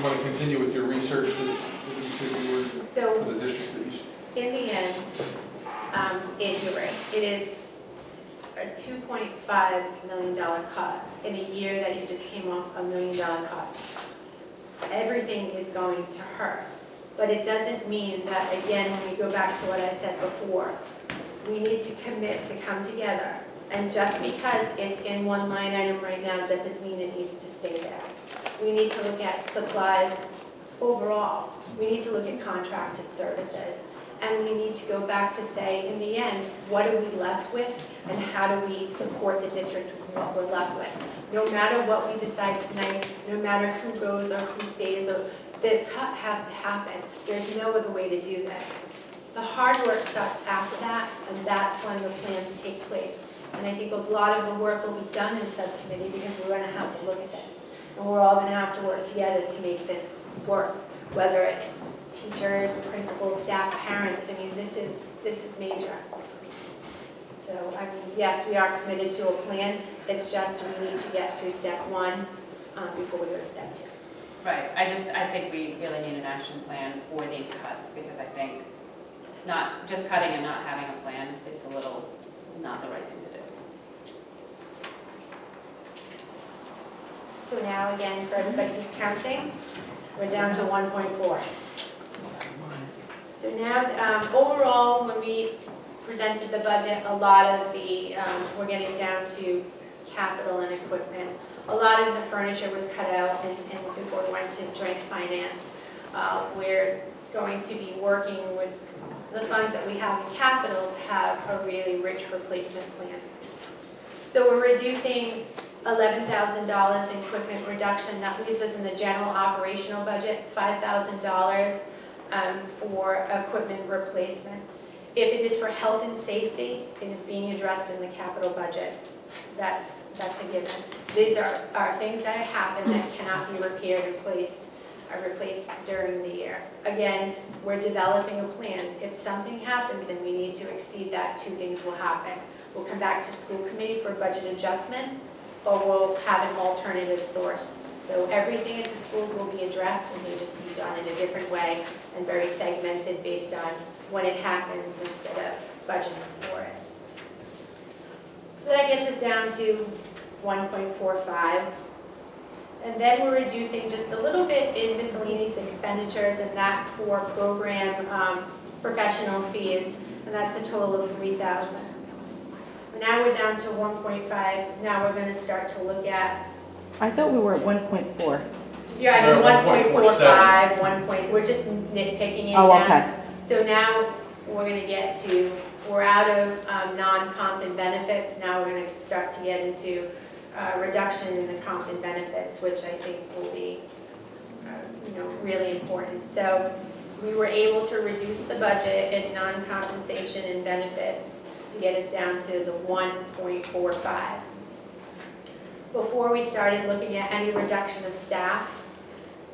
want to continue with your research that you said you were So for the district that you. in the end, you're right, it is a $2.5 million cut in a year that you just came off $1 million cut. Everything is going to hurt, but it doesn't mean that, again, when we go back to what I said before, we need to commit to come together. And just because it's in one line item right now doesn't mean it needs to stay there. We need to look at supplies overall. We need to look at contracted services. And we need to go back to say, in the end, what are we left with and how do we support the district with what we're left with? No matter what we decide tonight, no matter who goes or who stays, or the cut has to happen. There's no other way to do this. The hard work starts after that, and that's when the plans take place. And I think a lot of the work will be done in subcommittee because we're going to have to look at this. And we're all going to have to work together to make this work, whether it's teachers, principals, staff, parents. I mean, this is major. So, I mean, yes, we are committed to a plan. It's just we need to get through step one before we go to step two. Right, I think we really need an action plan for these cuts, because I think not just cutting and not having a plan is a little not the right thing to do. So now, again, for everybody who's counting, we're down to 1.4. So now, overall, when we presented the budget, a lot of the, we're getting down to capital and equipment. A lot of the furniture was cut out and before we went to joint finance. We're going to be working with the funds that we have in capital to have a really rich replacement plan. So we're reducing $11,000 in equipment reduction. That leaves us in the general operational budget, $5,000 for equipment replacement. If it is for health and safety, it is being addressed in the capital budget. That's a given. These are things that happen that cannot be repaired and replaced during the year. Again, we're developing a plan. If something happens and we need to exceed that, two things will happen. We'll come back to school committee for a budget adjustment, or we'll have an alternative source. So everything at the schools will be addressed and may just be done in a different way and very segmented based on when it happens instead of budgeting for it. So that gets us down to 1.45. And then we're reducing just a little bit in miscellaneous expenditures, and that's for program professional fees, and that's a total of $3,000. Now we're down to 1.5. Now we're going to start to look at. I thought we were at 1.4. Yeah, I mean We're at 1.45, we're just nitpicking it Oh, down. okay. So now we're going to get to, we're out of non-comp and benefits. Now we're going to start to get into reduction in the comp and benefits, which I think will be really important. So we were able to reduce the budget in non-compensation and benefits to get us down to the 1.45. Before we started looking at any reduction of staff,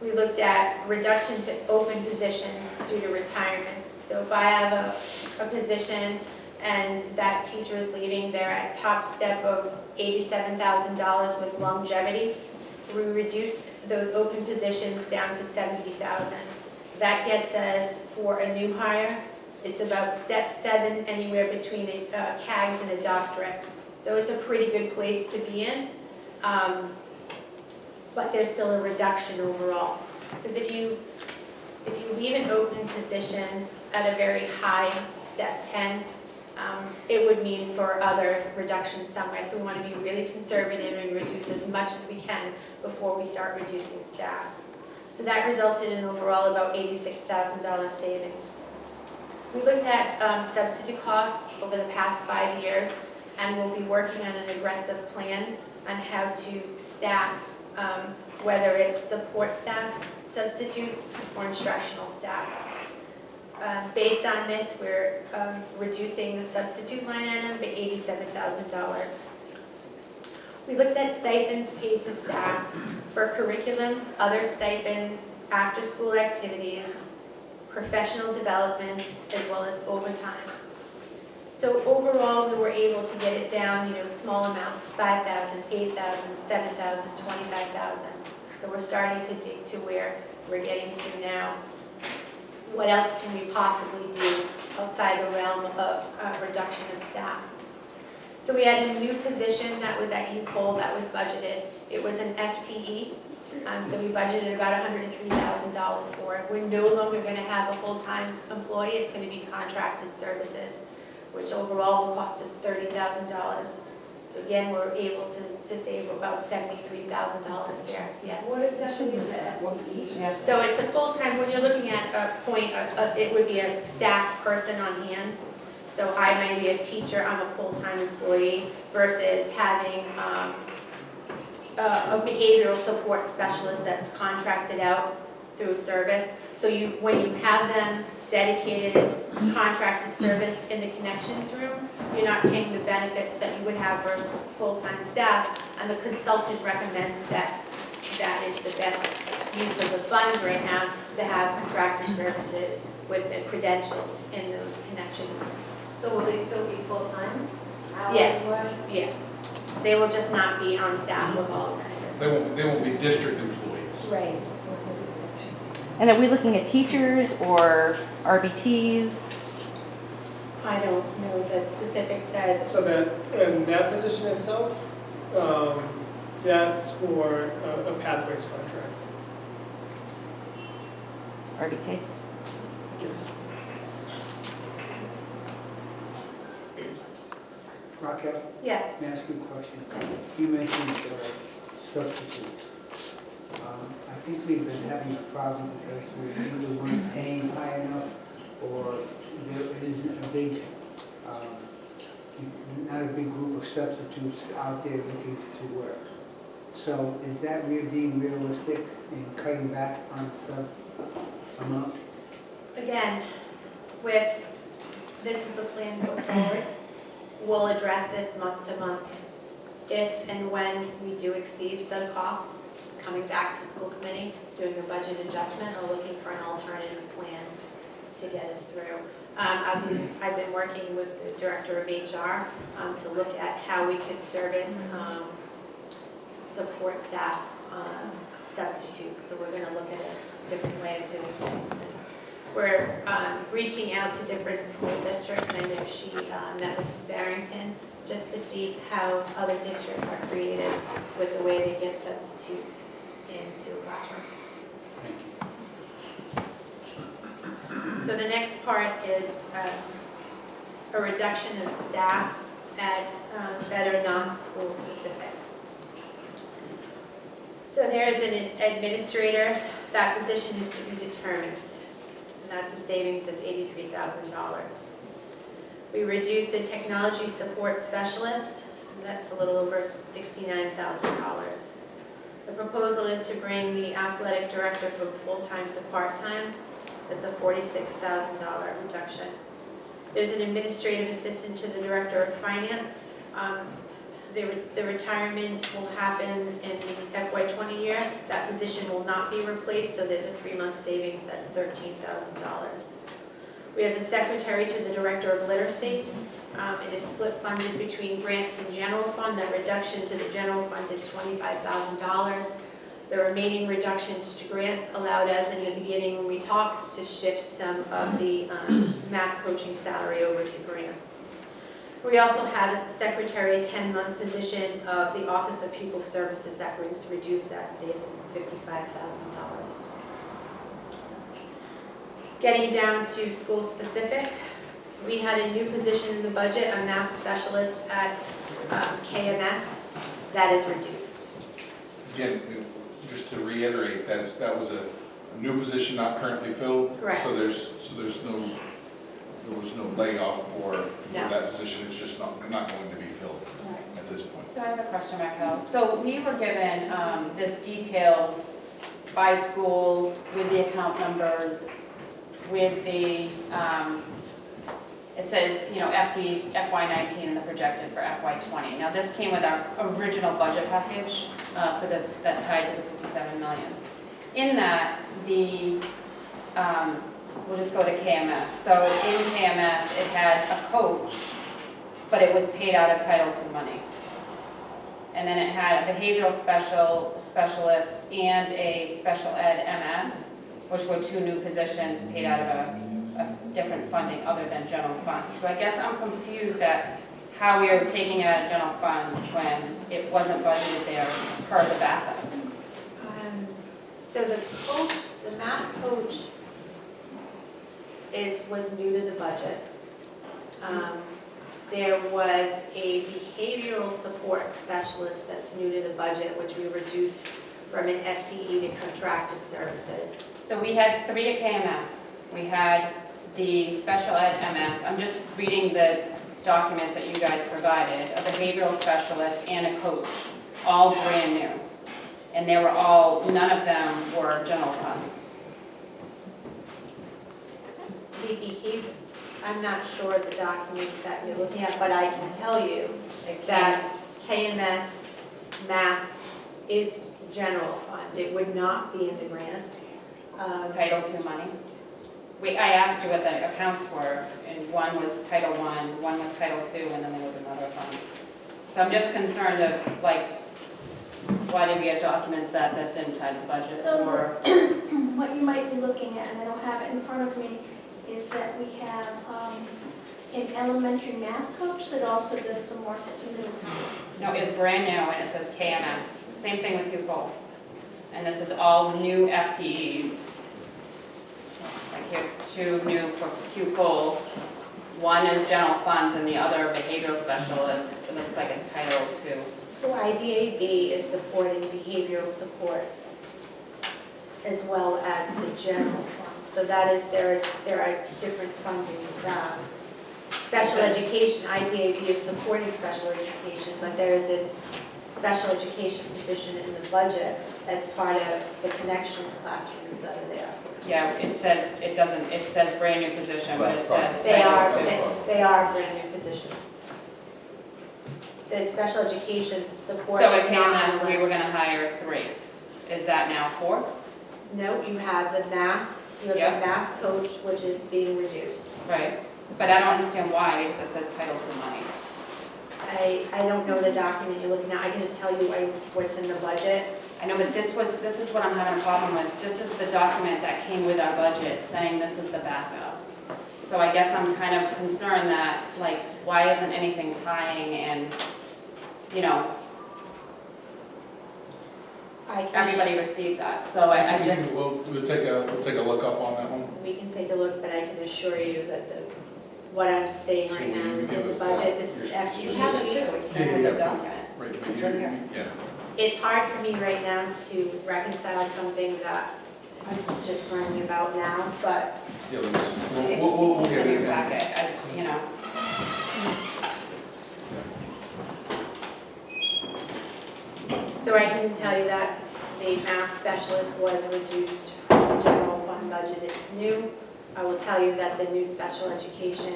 we looked at reduction to open positions due to retirement. So if I have a position and that teacher is leaving, they're at top step of $87,000 with longevity, we reduce those open positions down to $70,000. That gets us, for a new hire, it's about step 7, anywhere between a CAGS and a doctorate. So it's a pretty good place to be in, but there's still a reduction overall. Because if you leave an open position at a very high step 10, it would mean for other reductions somewhere. So we want to be really conservative and reduce as much as we can before we start reducing staff. So that resulted in overall about $86,000 savings. We looked at substitute costs over the past 5 years, and we'll be working on an aggressive plan on how to staff, whether it's support staff, substitutes, or instructional staff. Based on this, we're reducing the substitute line item by $87,000. We looked at stipends paid to staff for curriculum, other stipends, after-school activities, professional development, as well as overtime. So overall, we were able to get it down, small amounts, $5,000, $8,000, $7,000, $25,000. So we're starting to dig to where we're getting to now. What else can we possibly do outside the realm of reduction of staff? So we had a new position that was at UCOL that was budgeted. It was an FTE. So we budgeted about $103,000 for it. We're no longer going to have a full-time employee. It's going to be contracted services, which overall will cost us $30,000. So again, we're able to save about $73,000 there, yes. What is that? Yes. So it's a full-time, when you're looking at a point, it would be a staff person on hand. So I might be a teacher, I'm a full-time employee versus having a behavioral support specialist that's contracted out through service. So when you have them dedicated, contracted service in the connections room, you're not paying the benefits that you would have for full-time staff, and the consultant recommends that that is the best use of the funds right now, to have contracted services with the credentials in those connection rooms. So will they still be full-time? Yes, Hours-wise? yes. They will just not be on staff with all benefits. They won't be district employees. Right. And are we looking at teachers or RBTs? I don't know the specifics said. So that position itself, that's for a pathways contract. RBT? Yes. Raquel, Yes. may I ask you a question? You mentioned substitutes. I think we've been having a problem because we either weren't paying high enough or there isn't a big, not a big group of substitutes out there looking to work. So is that being realistic in cutting back on sub amount? Again, this is the plan going forward. We'll address this month to month. If and when we do exceed sub cost, it's coming back to school committee, doing a budget adjustment or looking for an alternative plan to get us through. I've been working with the director of HR to look at how we could service support staff substitutes. So we're going to look at a different way of doing things. And we're reaching out to different school districts. I know she met with Barrington just to see how other districts are creative with the way they get substitutes into a classroom. So the next part is a reduction of staff at that are non-school specific. So there is an administrator. That position is to be determined. And that's a savings of $83,000. We reduced a technology support specialist. And that's a little over $69,000. The proposal is to bring the athletic director from full-time to part-time. That's a $46,000 reduction. There's an administrative assistant to the director of finance. The retirement will happen in the FY20 year. That position will not be replaced, so there's a 3-month savings. That's $13,000. We have the secretary to the director of literacy. It is split funded between grants and general fund. That reduction to the general fund is $25,000. The remaining reductions to grants allowed us in the beginning when we talked to shift some of the math coaching salary over to grants. We also have a secretary 10-month position of the Office of Pupil Services that brings to reduce that saves $55,000. Getting down to school specific, we had a new position in the budget, a math specialist at KMS, that is reduced. Again, just to reiterate, that was a new position not currently filled. Correct. So there was no layoff for No. that position. It's just not going to be filled Right. at this point. So I have a question, Raquel. So we were given this detailed by school with the account numbers, with the, it says, FY19 and the projected for FY20. Now this came with our original budget package that tied to the 57 million. In that, we'll just go to KMS. So in KMS, it had a coach, but it was paid out of Title II money. and then it had a behavioral specialist and a special ed MS, which were 2 new positions paid out of a different funding other than general fund. So I guess I'm confused at how we are taking it out of general funds when it wasn't budgeted there per the backup. So the coach, the math coach was new to the budget. There was a behavioral support specialist that's new to the budget, which we reduced from an FTE to contracted services. So we had 3 at KMS. We had the special ed MS. I'm just reading the documents that you guys provided, a behavioral specialist and a coach, all brand new. And they were all, none of them were general funds. The behavior, I'm not sure the document that you're looking at, but I can tell you that KMS math is general fund. It would not be in the grants. Title II money. I asked you what the accounts were, and one was Title I, one was Title II, and then there was another fund. So I'm just concerned of, like, why did we get documents that didn't tie the budget? So- Or What you might be looking at, and I don't have it in front of me, is that we have an elementary math coach that also does some work at the middle school. no, it's brand new, and it says KMS. Same thing with Pupil. And this is all new FTEs. Like here's 2 new for Pupil. One is general funds, and the other behavioral specialist. It looks like it's Title II. So IDAB is supporting behavioral supports as well as the general fund. So that is, there are different funding. Special education, IDAB is supporting special education, but there is a special education position in the budget as part of the connections classrooms that are there. Yeah, it says brand new position, but it says They are, Title II. they are brand new positions. The special education support So at is not on KMS, the we were list. gonna hire 3. Is that now 4? No, you have the math, you have Yeah. the math coach, which is being reduced. Right. But I don't understand why, because it says Title II money. I don't know the document you're looking at, I can just tell you what's in the budget. I know, but this is what I'm having a problem with. This is the document that came with our budget saying this is the backup. So I guess I'm kind of concerned that, like, why isn't anything tying and, you know, I can everybody received that. So I just, We'll take a look up on that one. We can take a look, but I can assure you that what I'm saying So right will now you is in give the us budget, that? this is Your FTE. you have it too. Yeah, I have the yeah. document. Right, but It's you, right here. yeah. It's hard for me right now to reconcile something that I'm just learning about now, but Yeah, we'll get In it your in. packet, you know. so I can tell you that the math specialist was reduced from the general fund budget. It's new. I will tell you that the new special education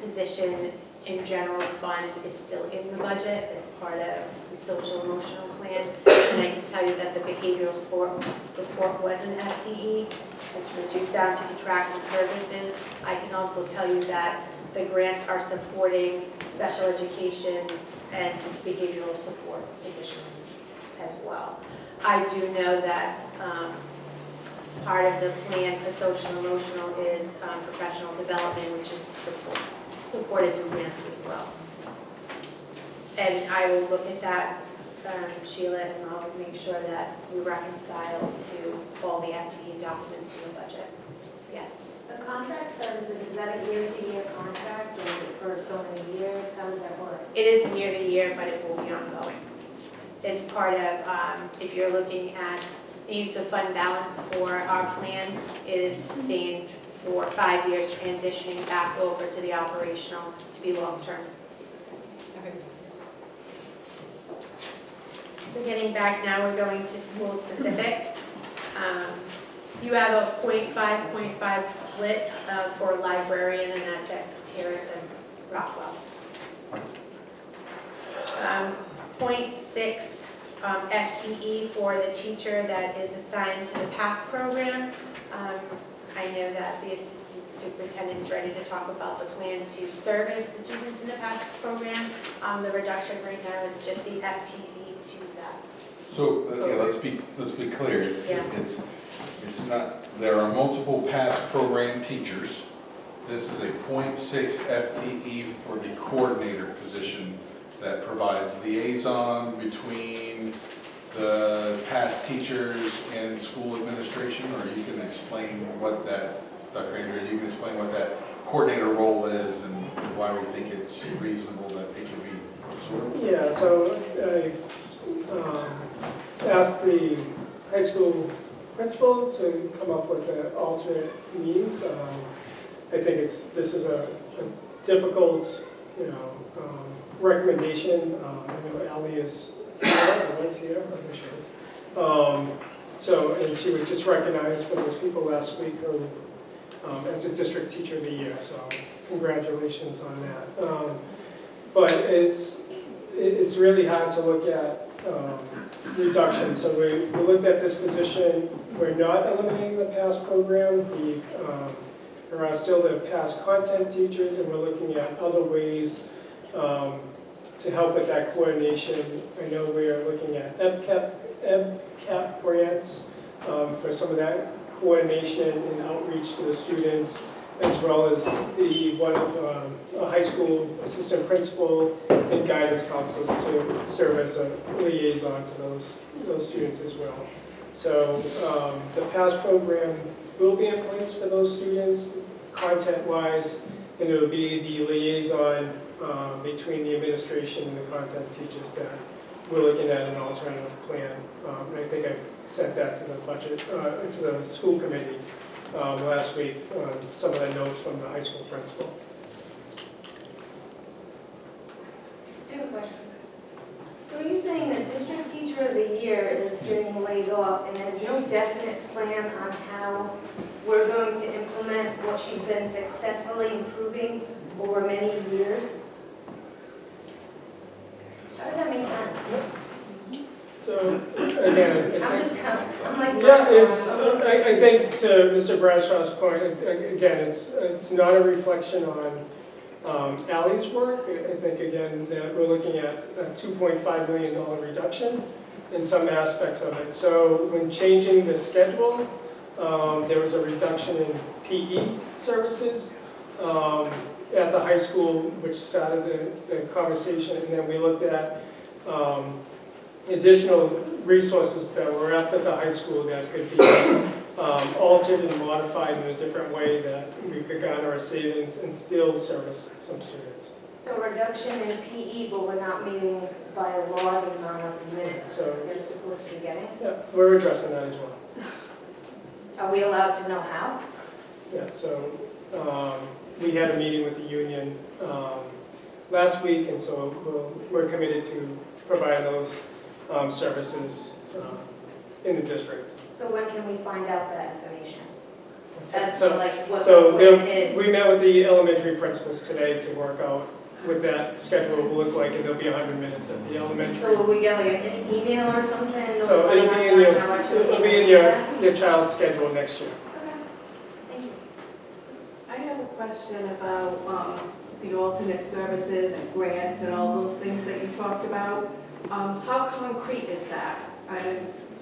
position in general fund is still in the budget. It's part of the social emotional plan. And I can tell you that the behavioral support was an FTE. It's reduced down to contracted services. I can also tell you that the grants are supporting special education and behavioral support positions as well. I do know that part of the plan for social emotional is professional development, which is supported through grants as well. And I will look at that, Sheila, and I'll make sure that we reconcile to all the FTE documents in the budget. Yes. The contract services, is that a year-to-year contract, or is it for so many years? How does that work? It is year to year, but it will be ongoing. It's part of, if you're looking at the use of fund balance for our plan, it is sustained for 5 years, transitioning back over to the operational to be long-term. So getting back now, we're going to school-specific. You have a 0.5 split for a librarian, and that's at Terrace and Rockwell. 0.6 FTE for the teacher that is assigned to the PASS program. I know that the assistant superintendent is ready to talk about the plan to service the students in the PASS program. The reduction right now is just the FTE to that. So, yeah, let's be clear, Yes. it's not, there are multiple PASS program teachers. This is a 0.6 FTE for the coordinator position that provides liaison between the PASS teachers and school administration, or you can explain what that, Dr. Andrea, you can explain what that coordinator role is and why we think it's reasonable that it can be absorbed. Yeah, so I asked the high school principal to come up with an alternate means. I think this is a difficult, recommendation. I know Ally is here, or was here, I think she is. So, and she was just recognized for those people last week who, as a district teacher of the year, so congratulations on that. But it's really hard to look at reduction. So we looked at this position. We're not eliminating the PASS program. There are still the PASS content teachers, and we're looking at other ways to help with that coordination. I know we are looking at EBCAP grants for some of that coordination and outreach to the students, as well as the one of a high school assistant principal and guidance counselors to serve as a liaison to those students as well. So the PASS program will be in place for those students, content-wise, and it'll be the liaison between the administration and the content teachers that we're looking at an alternative plan. And I think I sent that to the budget, to the school committee last week, some of the notes from the high school principal. I have a question. So are you saying that district teacher of the year is getting laid off and there's no definite plan on how we're going to implement what she's been successfully improving over many years? How does that make sense? So again, I'm just kind of, I'm like. yeah, I think to Mr. Bradshaw's point, again, it's not a reflection on Ally's work. I think, again, that we're looking at a $2.5 million reduction in some aspects of it. So when changing the schedule, there was a reduction in PE services at the high school, which started the conversation, and then we looked at additional resources that were up at the high school that could be altered and modified in a different way that we could garner a savings and still service some students. So reduction in PE, but we're not meeting by law the amount of minutes So- they're supposed to be getting? Yeah, we're addressing that as well. Are we allowed to know how? Yeah, so we had a meeting with the union last week, and so we're committed to provide those services in the district. So when can we find out that information? That's So, like what so the plan is. we met with the elementary principals today to work out what that schedule will look like, and there'll be 100 minutes at the elementary. So will we get like an email or something? So it'll be in your child's schedule next year. Okay, thank you. I have a question about the alternate services and grants and all those things that you talked about. How concrete is that?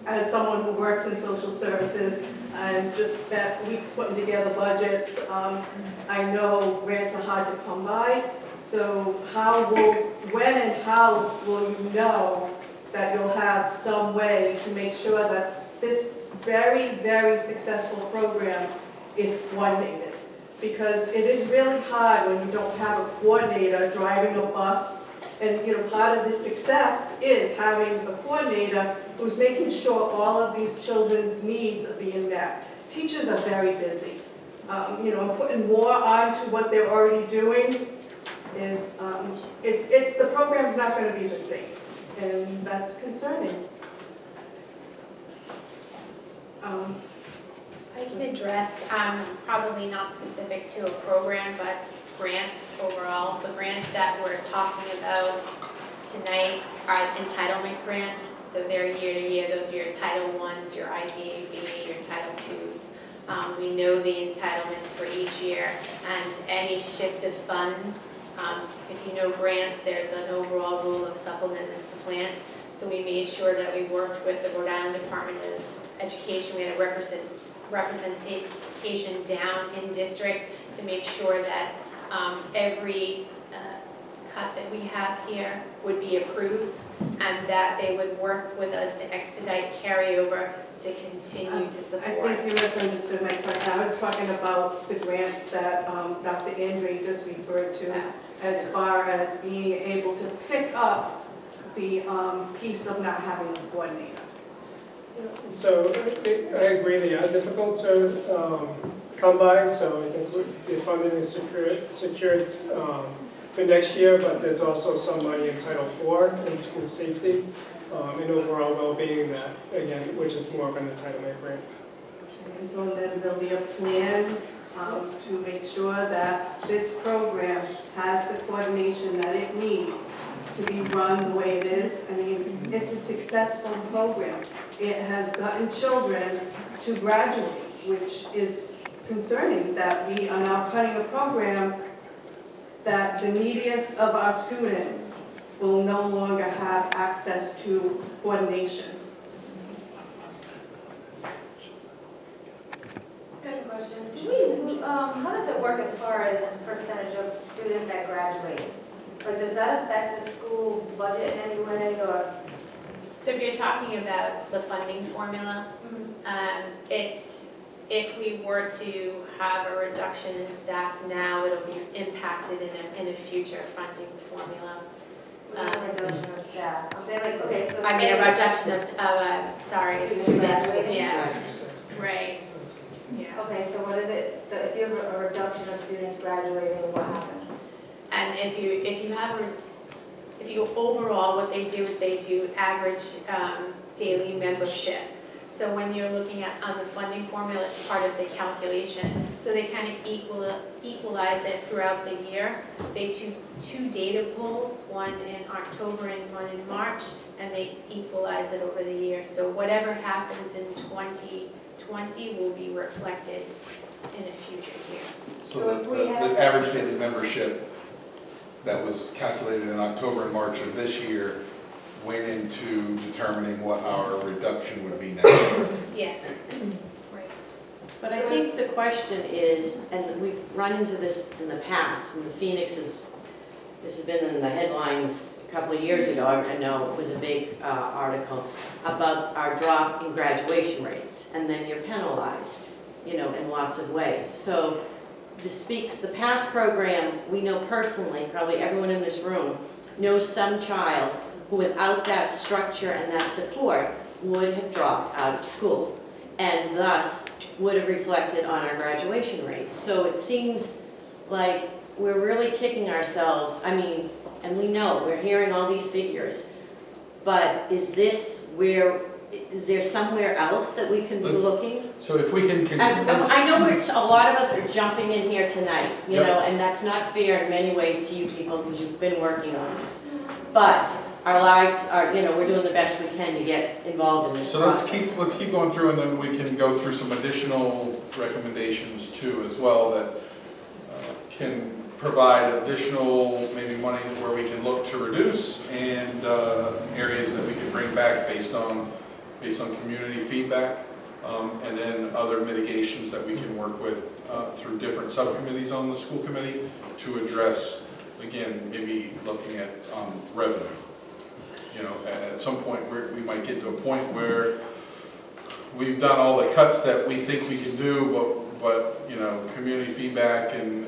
As someone who works in social services and just spent weeks putting together budgets, I know grants are hard to come by. So when and how will you know that you'll have some way to make sure that this very, very successful program is coordinated? Because it is really hard when you don't have a coordinator driving a bus. And part of the success is having a coordinator who's making sure all of these children's needs are being met. Teachers are very busy. Putting more onto what they're already doing is, the program's not going to be the same. And that's concerning. I can address, probably not specific to a program, but grants overall. The grants that we're talking about tonight are entitlement grants. So they're year to year. Those are your Title Is, your IDAB, your Title IIs. We know the entitlements for each year, and any shift of funds, if you know grants, there's an overall rule of supplement and supplant. So we made sure that we worked with the Rhode Island Department of Education. We had a representation down in district to make sure that every cut that we have here would be approved, and that they would work with us to expedite carryover to continue to I support. think you misunderstood my question. I was talking about the grants that Dr. Andre just referred to, as far as being able to pick up the piece of not having a coordinator. So I agree, they are difficult to come by, so I think the funding is secured for next year, but there's also some money in Title IV in school safety and overall well-being that, again, which is more of an entitlement grant. And so then there'll be a plan to make sure that this program has the coordination that it needs to be run the way it is. I mean, it's a successful program. It has gotten children to graduate, which is concerning that we are now cutting a program that the neediest of our students will no longer have access to coordination. I have a question. How does it work as far as percentage of students that graduate? Like, does that affect the school budget in any way, or? So if you're talking about the funding formula, it's, if we were to have a reduction in staff now, it'll be impacted in a future funding formula. A reduction of staff? I'm saying like, okay, so. I mean, a reduction of, students, graduating. yes, right, yes. Okay, so what is it, if you have a reduction of students graduating, what happens? And if you overall, what they do is they do average daily membership. So when you're looking at on the funding formula, it's part of the calculation. So they kind of equalize it throughout the year. They do two data pulls, one in October and one in March, and they equalize it over the year. So whatever happens in 2020 will be reflected in a future year. So the average daily membership that was calculated in October and March of this year went into determining what our reduction would be next year. Yes, right. But I think the question is, and we've run into this in the past, and the Phoenix this has been in the headlines a couple of years ago, I know it was a big article, about our drop in graduation rates, and then you're penalized, in lots of ways. So this speaks, the past program, we know personally, probably everyone in this room, knows some child who without that structure and that support would have dropped out of school, and thus would have reflected on our graduation rates. So it seems like we're really kicking ourselves, and we know, we're hearing all these figures, but is there somewhere else that we can be looking? So if we can, I know a lot of us are jumping in here tonight, Yep. and that's not fair in many ways to you people because you've been working on this. But our lives are, we're doing the best we can to get involved in this so process. let's keep going through, and then we can go through some additional recommendations too as well that can provide additional maybe money where we can look to reduce, and areas that we can bring back based on community feedback, and then other mitigations that we can work with through different subcommittees on the school committee to address, again, maybe looking at revenue. At some point we might get to a point where we've done all the cuts that we think we can do, but community feedback and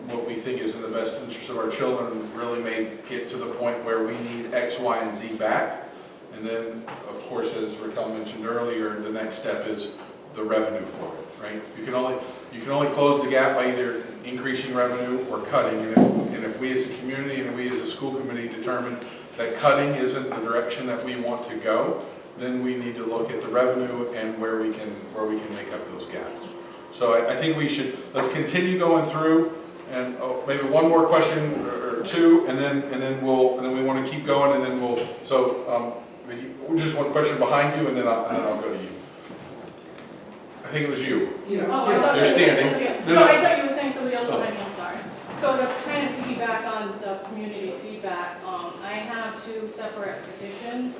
what we think is in the best interest of our children really may get to the point where we need X, Y, and Z back. And then, of course, as Raquel mentioned earlier, the next step is the revenue for it, right? You can only close the gap by either increasing revenue or cutting. And if we as a community and we as a school committee determine that cutting isn't the direction that we want to go, then we need to look at the revenue and where we can make up those gaps. So I think let's continue going through, and maybe one more question or two, and then we want to keep going, and then just one question behind you, and then I'll go to you. I think it was you. Oh, I thought You're you were saying standing. somebody else. No, No, no. I thought you were saying somebody else Oh. behind me, I'm sorry. So to kind of piggyback on the community feedback, I have 2 separate petitions,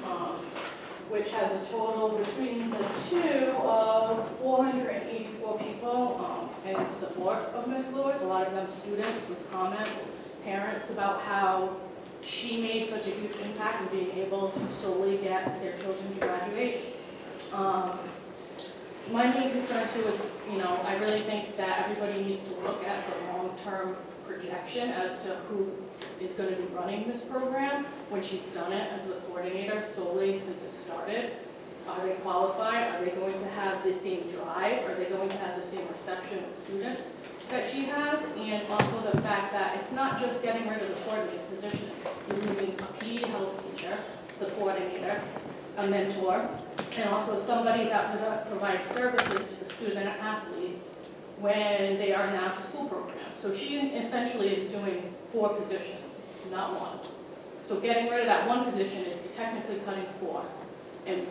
which has a total between the 2 of 484 people in support of Ms. Lewis, a lot of them students with comments, parents about how she made such a huge impact in being able to solely get their children to graduate. My main concern too is, I really think that everybody needs to look at the long-term projection as to who is going to be running this program when she's done it as the coordinator solely since it started. Are they qualified? Are they going to have the same drive? Are they going to have the same reception of students that she has? And also the fact that it's not just getting rid of the coordinator position. You're losing a PE health teacher, the coordinator, a mentor, and also somebody that provides services to the student athletes when they are in the after-school program. So she essentially is doing 4 positions, not 1. So getting rid of that 1 position is technically cutting 4. And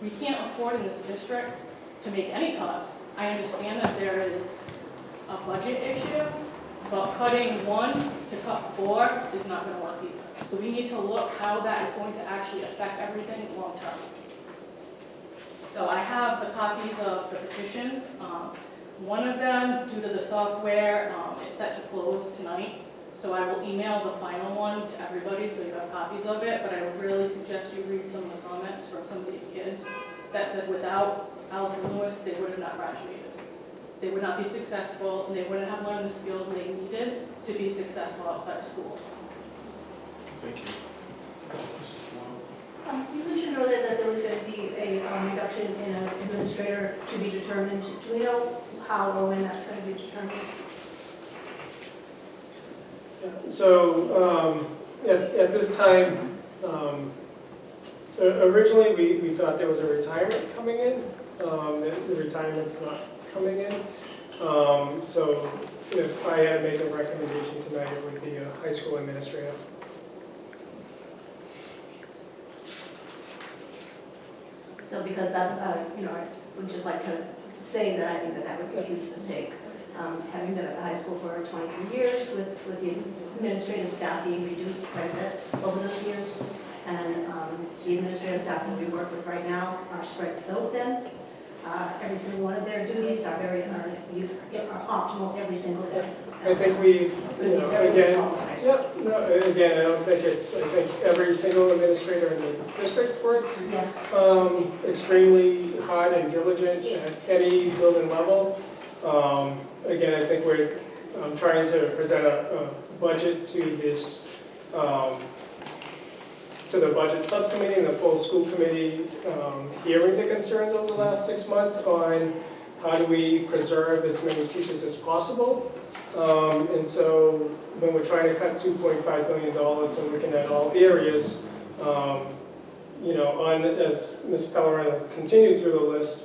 we can't afford in this district to make any cuts. I understand that there is a budget issue, but cutting 1 to cut 4 is not going to work either. So we need to look how that is going to actually affect everything long term. So I have the copies of the petitions. One of them, due to the software, it's set to close tonight. So I will email the final one to everybody so you have copies of it, but I would really suggest you read some of the comments from some of these kids that said without Allison Lewis, they would have not graduated. They would not be successful, and they wouldn't have learned the skills they needed to be successful outside of school. Thank you. You should know that there was going to be a reduction in an administrator to be determined. Do we know how or when that's going to be determined? So at this time, originally we thought there was a retirement coming in. The retirement's not coming in. So if I had to make a recommendation tonight, it would be a high school administrator. So because that's, I would just like to say that I think that would be a huge mistake. Having been at the high school for 23 years with the administrative staff being reduced quite a bit over those years. And the administrative staff that we work with right now are spread so thin. Every single one of their duties are optimal every single day. I think we've, again, I don't think it's, I think every single administrator in the district works extremely hard and diligent at any building level. Again, I think we're trying to present a budget to this, to the budget subcommittee and the full school committee, hearing the concerns over the last 6 months on how do we preserve as many teachers as possible. And so when we're trying to cut $2.5 billion and looking at all areas, as Ms. Pellerin continued through the list,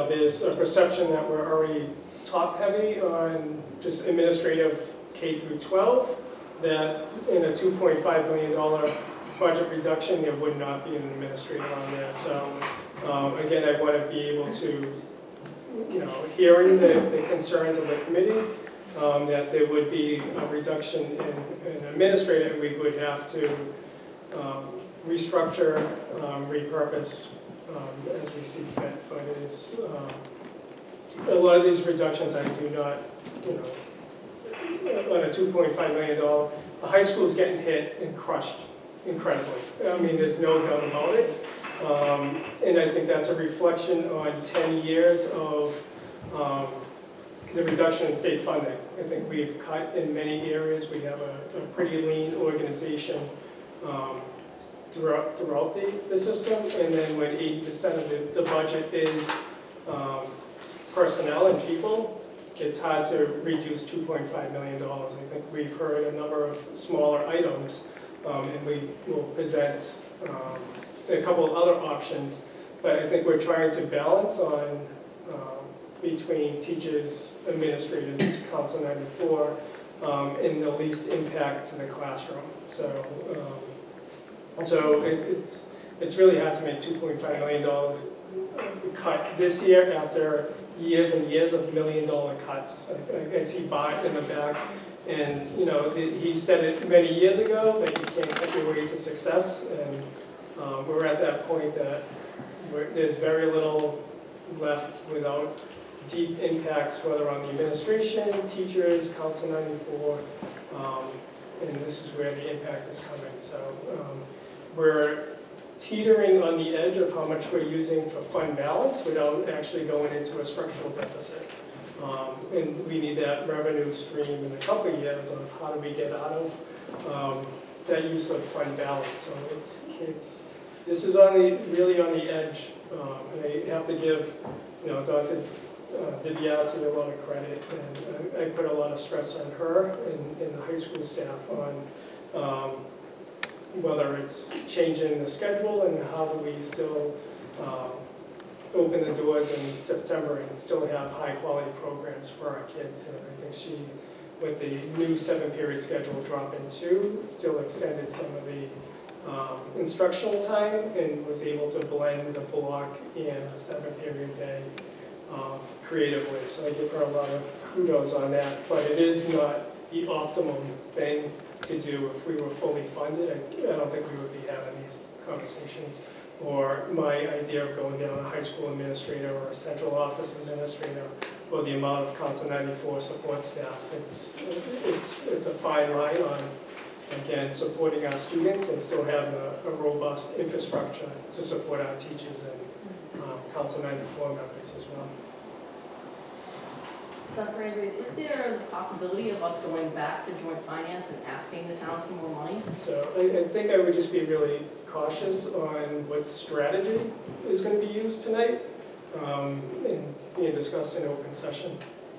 there's a perception that we're already top heavy on just administrative K through 12, that in a $2.5 billion budget reduction, there would not be an administrator on there. So again, I want to be able to, hearing the concerns of the committee, that there would be a reduction in administrator, and we would have to restructure, repurpose as we see fit. But it is, a lot of these reductions I do not, on a $2.5 million, the high school is getting hit and crushed incredibly. I mean, there's no doubt about it. And I think that's a reflection on 10 years of the reduction in state funding. I think we've cut in many areas. We have a pretty lean organization throughout the system. And then when 80% of the budget is personnel and people, it's hard to reduce $2.5 million. I think we've heard a number of smaller items, and we will present a couple of other options. But I think we're trying to balance on between teachers, administrators, Council 94, and the least impact to the classroom. So it's really hard to make $2.5 million cut this year after years and years of million-dollar cuts. I see Bart in the back, and, you know, he said it many years ago, that you can't cut your way to success, and we're at that point that there's very little left without deep impacts, whether on the administration, teachers, Council 94, and this is where the impact is coming. So we're teetering on the edge of how much we're using for fund balance without actually going into a structural deficit. And we need that revenue stream in a couple of years of how do we get out of that use of fund balance. So this is really on the edge. And I have to give, you know, Dr. DiBiase a lot of credit, and I put a lot of stress on her and the high school staff on whether it's changing the schedule and how do we still open the doors in September and still have high-quality programs for our kids. And I think she, with the new 7-period schedule dropping 2, still extended some of the instructional time and was able to blend the block and a 7-period day creatively. So I give her a lot of kudos on that, but it is not the optimum thing to do. If we were fully funded, I don't think we would be having these conversations. Or my idea of going down a high school administrator or a central office administrator, or the amount of Council 94 support staff. It's a fine line on, again, supporting our students and still having a robust infrastructure to support our teachers and Council 94 members as well. Dr. Andrew, is there the possibility of us going back to joint finance and asking the town for more money? So I think I would just be really cautious on what strategy is going to be used tonight and being discussed in open session.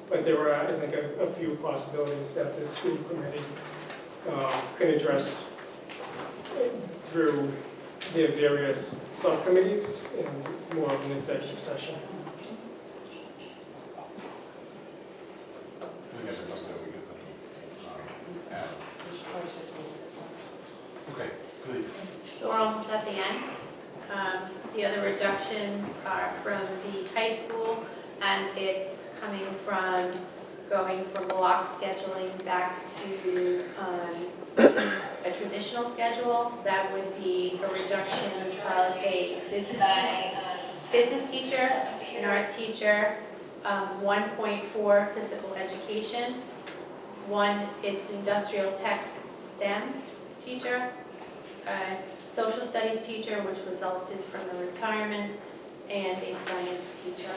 But there are, I think, a few possibilities that the school committee can address through their various subcommittees and more of an executive session. Okay, please. So we're almost at the end. The other reductions are from the high school, and it's coming from going from block scheduling back to a traditional schedule. That would be a reduction of a business teacher, an art teacher, 1.4 physical education, 1 it's industrial tech STEM teacher, social studies teacher, which resulted from the retirement, and a science teacher.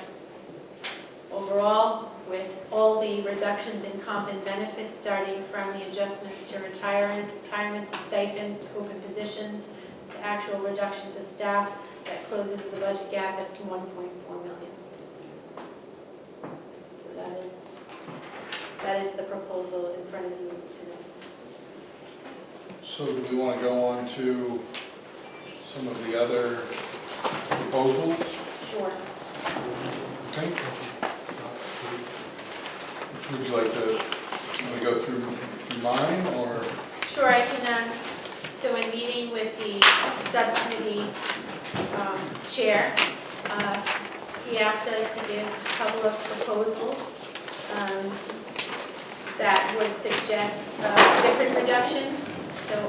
Overall, with all the reductions in comp and benefits, starting from the adjustments to retirement to stipends to open positions to actual reductions of staff, that closes the budget gap at 1.4 million. So that is the proposal in front of you tonight. So do we want to go on to some of the other proposals? Sure. Okay. Which would you like to, want to go through mine or? Sure, I can, so in meeting with the subcommittee chair, he asked us to give a couple of proposals that would suggest different reductions. So do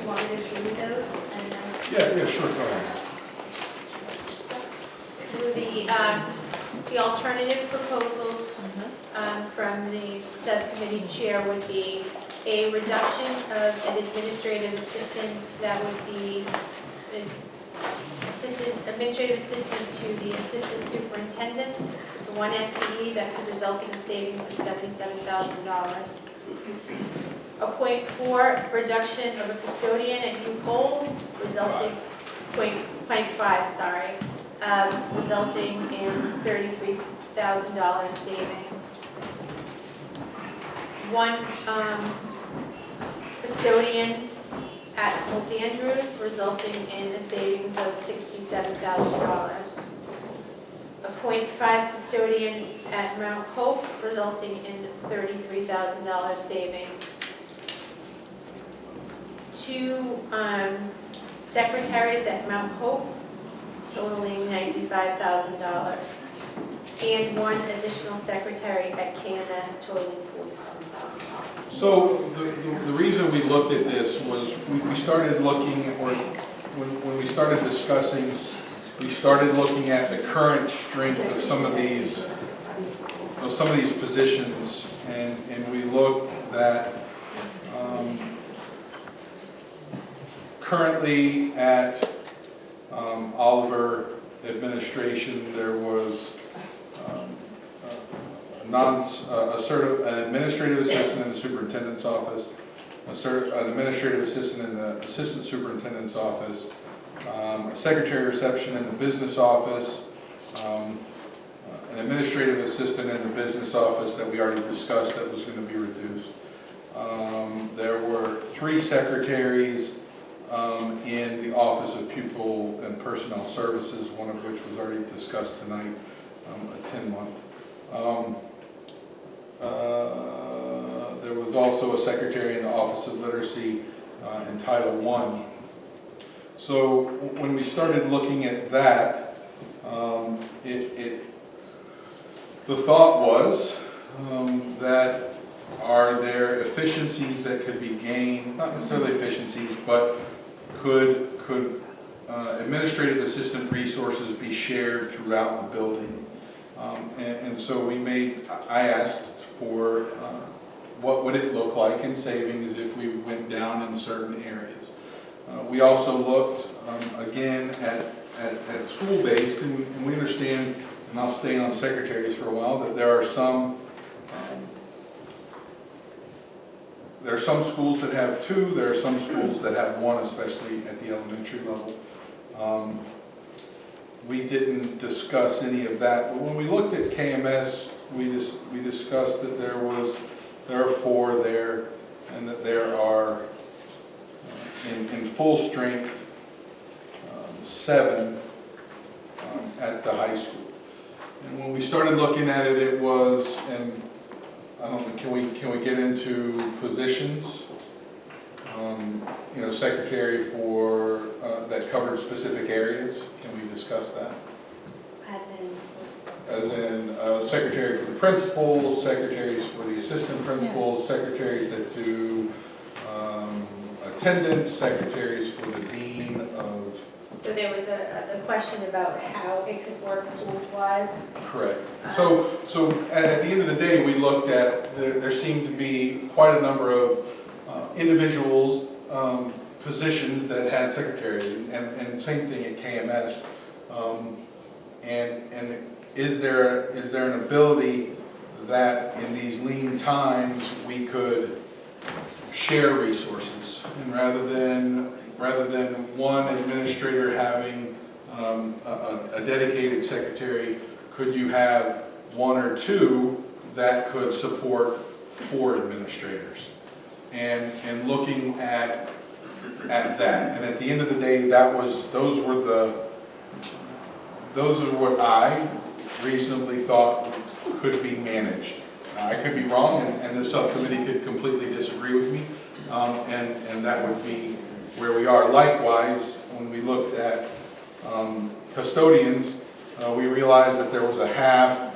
you want me to show you those? And Yeah, sure, go ahead. So the alternative proposals from the subcommittee chair would be a reduction of an administrative assistant that would be administrative assistant to the assistant superintendent. It's 1 FTE that could result in a savings of $77,000. A 0.4 reduction of a custodian at New Cole, resulting 0.5, sorry, resulting in $33,000 savings. 1 custodian at Holt Andrews, resulting in a savings of $67,000. A 0.5 custodian at Mount Hope, resulting in $33,000 savings. 2 secretaries at Mount Hope, totaling $95,000. And one additional secretary at KMS totaling $47,000. So the reason we looked at this was we started looking, or when we started discussing, we started looking at the current strength of some of these positions, and we looked at currently at Oliver administration, there was an administrative assistant in the superintendent's office, an administrative assistant in the assistant superintendent's office, a secretary reception in the business office, an administrative assistant in the business office that we already discussed that was going to be reduced. There were 3 secretaries in the Office of Pupil and Personnel Services, one of which was already discussed tonight, a 10-month. There was also a secretary in the Office of Literacy in Title I. So when we started looking at that, the thought was that are there efficiencies that could be gained, not necessarily efficiencies, but could administrative assistant resources be shared throughout the building? And so I asked for what would it look like in savings if we went down in certain areas. We also looked again at school-based, and we understand, and I'll stay on secretaries for a while, that there are some schools that have 2, there are some schools that have 1, especially at the elementary level. We didn't discuss any of that, but when we looked at KMS, we discussed that there are 4 there, and that there are in full strength 7 at the high school. And when we started looking at it, it was, and I don't know, can we get into positions? Secretary for that covered specific areas. Can we discuss that? As in secretary for the principals, secretaries for the assistant principals, secretaries that do attendance, secretaries for the dean of. So there was a question about how it could work pool-wise. Correct. So at the end of the day, we looked at, there seemed to be quite a number of individuals, positions that had secretaries, and same thing at KMS. And is there an ability that in these lean times we could share resources, and rather than one administrator having a dedicated secretary, could you have 1 or 2 that could support 4 administrators? And looking at that, and at the end of the day, those are what I reasonably thought could be managed. I could be wrong, and the subcommittee could completely disagree with me, and that would be where we are. Likewise, when we looked at custodians, we realized that there was a half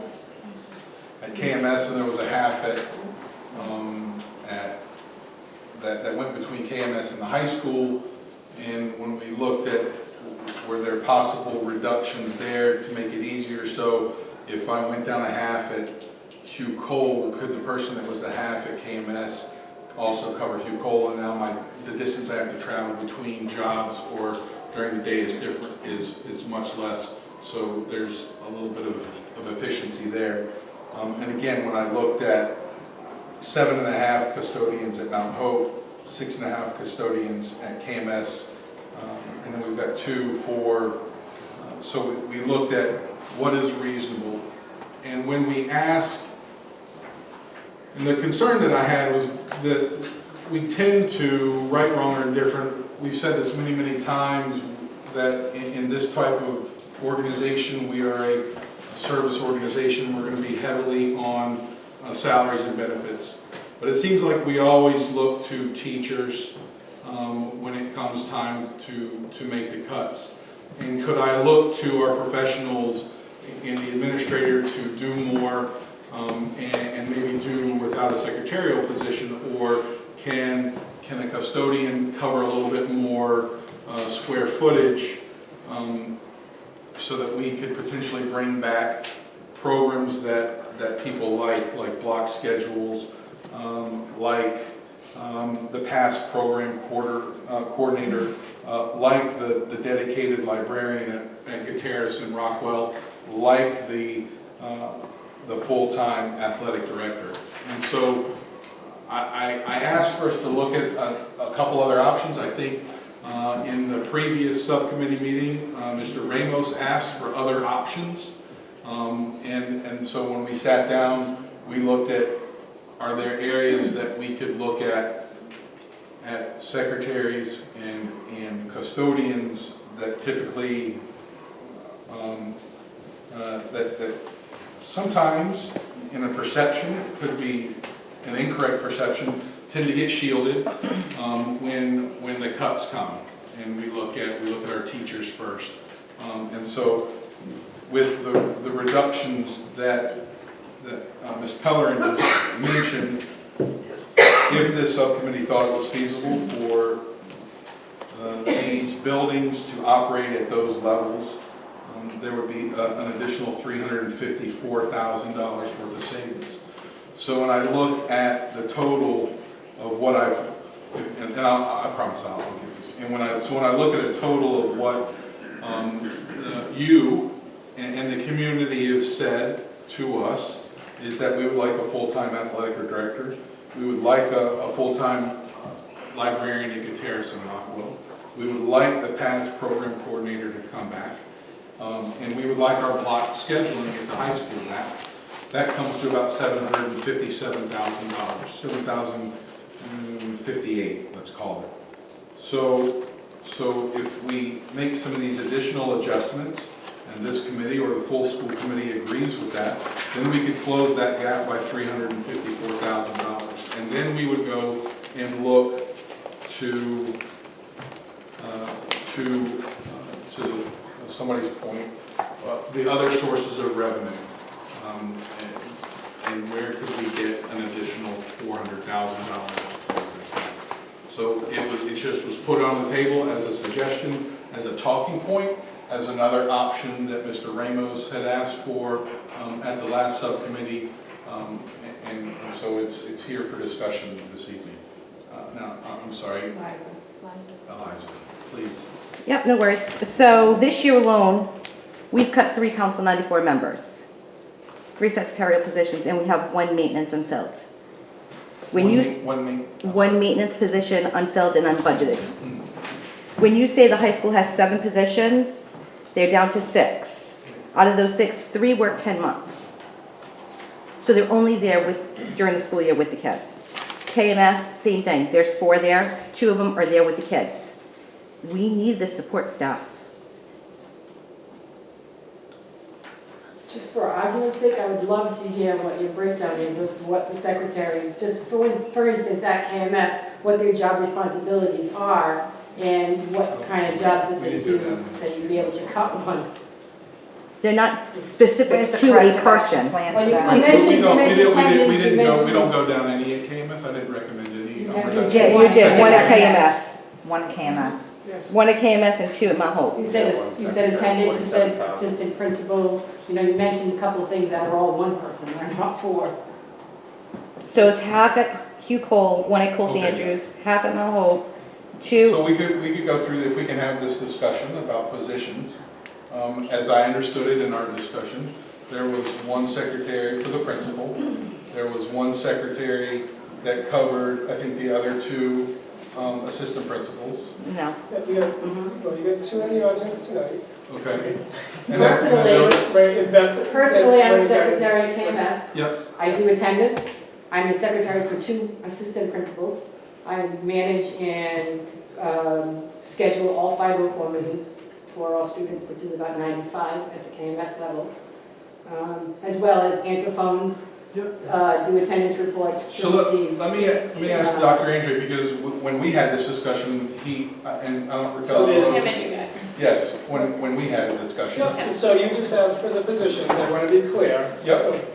at KMS and there was a half that went between KMS and the high school. And when we looked at were there possible reductions there to make it easier, so if I went down a half at Hugh Cole, could the person that was the half at KMS also cover Hugh Cole, and now the distance I have to travel between jobs or during the day is much less, so there's a little bit of efficiency there. And again, when I looked at 7.5 custodians at Mount Hope, 6.5 custodians at KMS, and then we've got 2 for, so we looked at what is reasonable. And when we asked, and the concern that I had was that we tend to, right, wrong, or indifferent, we've said this many, many times, that in this type of organization, we are a service organization, we're going to be heavily on salaries and benefits. But it seems like we always look to teachers when it comes time to make the cuts. And could I look to our professionals in the administrator to do more and maybe do without a secretarial position, or can a custodian cover a little bit more square footage so that we could potentially bring back programs that people like block schedules, like the past program coordinator, like the dedicated librarian at Gutierrez and Rockwell, like the full-time athletic director. And so I asked for us to look at a couple other options. I think in the previous subcommittee meeting, Mr. Ramos asked for other options. And so when we sat down, we looked at, are there areas that we could look at secretaries and custodians that typically, that sometimes in a perception, could be an incorrect perception, tend to get shielded when the cuts come. And we look at our teachers first. And so with the reductions that Ms. Pellerin just mentioned, if this subcommittee thought it was feasible for these buildings to operate at those levels, there would be an additional $354,000 worth of savings. So when I look at the total of what I promise I'll look at this. And when I look at a total of what you and the community have said to us, is that we would like a full-time athletic director. We would like a full-time librarian at Gutierrez and Rockwell. We would like the past program coordinator to come back. And we would like our block scheduling at the high school back. That comes to about $757,000, $7,058, let's call it. So if we make some of these additional adjustments, and this committee or the full school committee agrees with that, then we could close that gap by $354,000. And then we would go and look to somebody's point, the other sources of revenue. And where could we get an additional $400,000? So it just was put on the table as a suggestion, as a talking point, as another option that Mr. Ramos had asked for at the last subcommittee, and so it's here for discussion this evening. Now, I'm sorry. Eliza, please. Yep, no worries. So this year alone, we've cut 3 Council 94 members, 3 secretarial positions, and we have 1 maintenance unfilled. One maintenance position unfilled and unbudgeted. When you say the high school has 7 positions, they're down to 6. Out of those 6, 3 work 10 months. So they're only there during the school year with the kids. KMS, same thing. There's 4 there. 2 of them are there with the kids. We need the support staff. Just for argument's sake, I would love to hear what your breakdown is of what the secretaries, just for instance, at KMS, what their job responsibilities are and what kind of jobs that they do that you'd be able to cut one. They're not specific to a person. Well, you mentioned attendance, We don't go down any at KMS. I didn't recommend any. You did. 1 at KMS. 1 at KMS. 1 at KMS and 2 at Mount Hope. You said attendance, you said assistant principal, you know, you mentioned a couple of things that are all 1 person, they're not 4. So it's half at Hugh Cole, 1 at Colt Okay. Andrews, half at Mount Hope, 2. So we could go through, if we can have this discussion about positions. As I understood it in our discussion, there was 1 secretary for the principal. There was 1 secretary that covered, I think, the other 2 assistant principals. No. You got 2 in the audience tonight. Okay. Personally, I'm a secretary at KMS. Yep. I do attendance. I'm the secretary for 2 assistant principals. I manage and schedule all 504 meetings for all students, which is about 95 at the KMS level, as well as answer phones, do attendance reports. So let me ask Dr. Andre, because when we had this discussion, and I don't recall. Him and you guys. Yes, when we had a discussion. Yep, so you just asked for the positions, I want to be clear. Yep.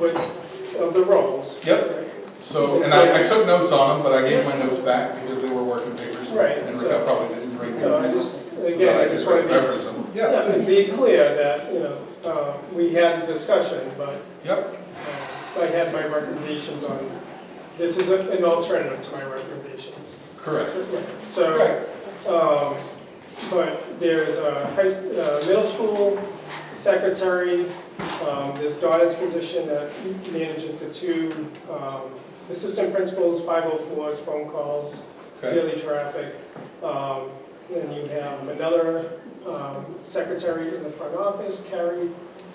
Of the roles. Yep. So, and I took notes on them, but I gave my notes back because they were working papers. Right, And so- Rick probably didn't bring them. So I just, again, I just want to reference them. be, Yeah, and please. be clear that, we had the discussion, but Yep, I had my recommendations on, this is an alternative to my recommendations. correct. So, Right. but there's a middle school secretary, there's Donna's position that manages the two assistant principals, 504s, phone calls, Okay. daily traffic. Then you have another secretary in the front office, Carrie,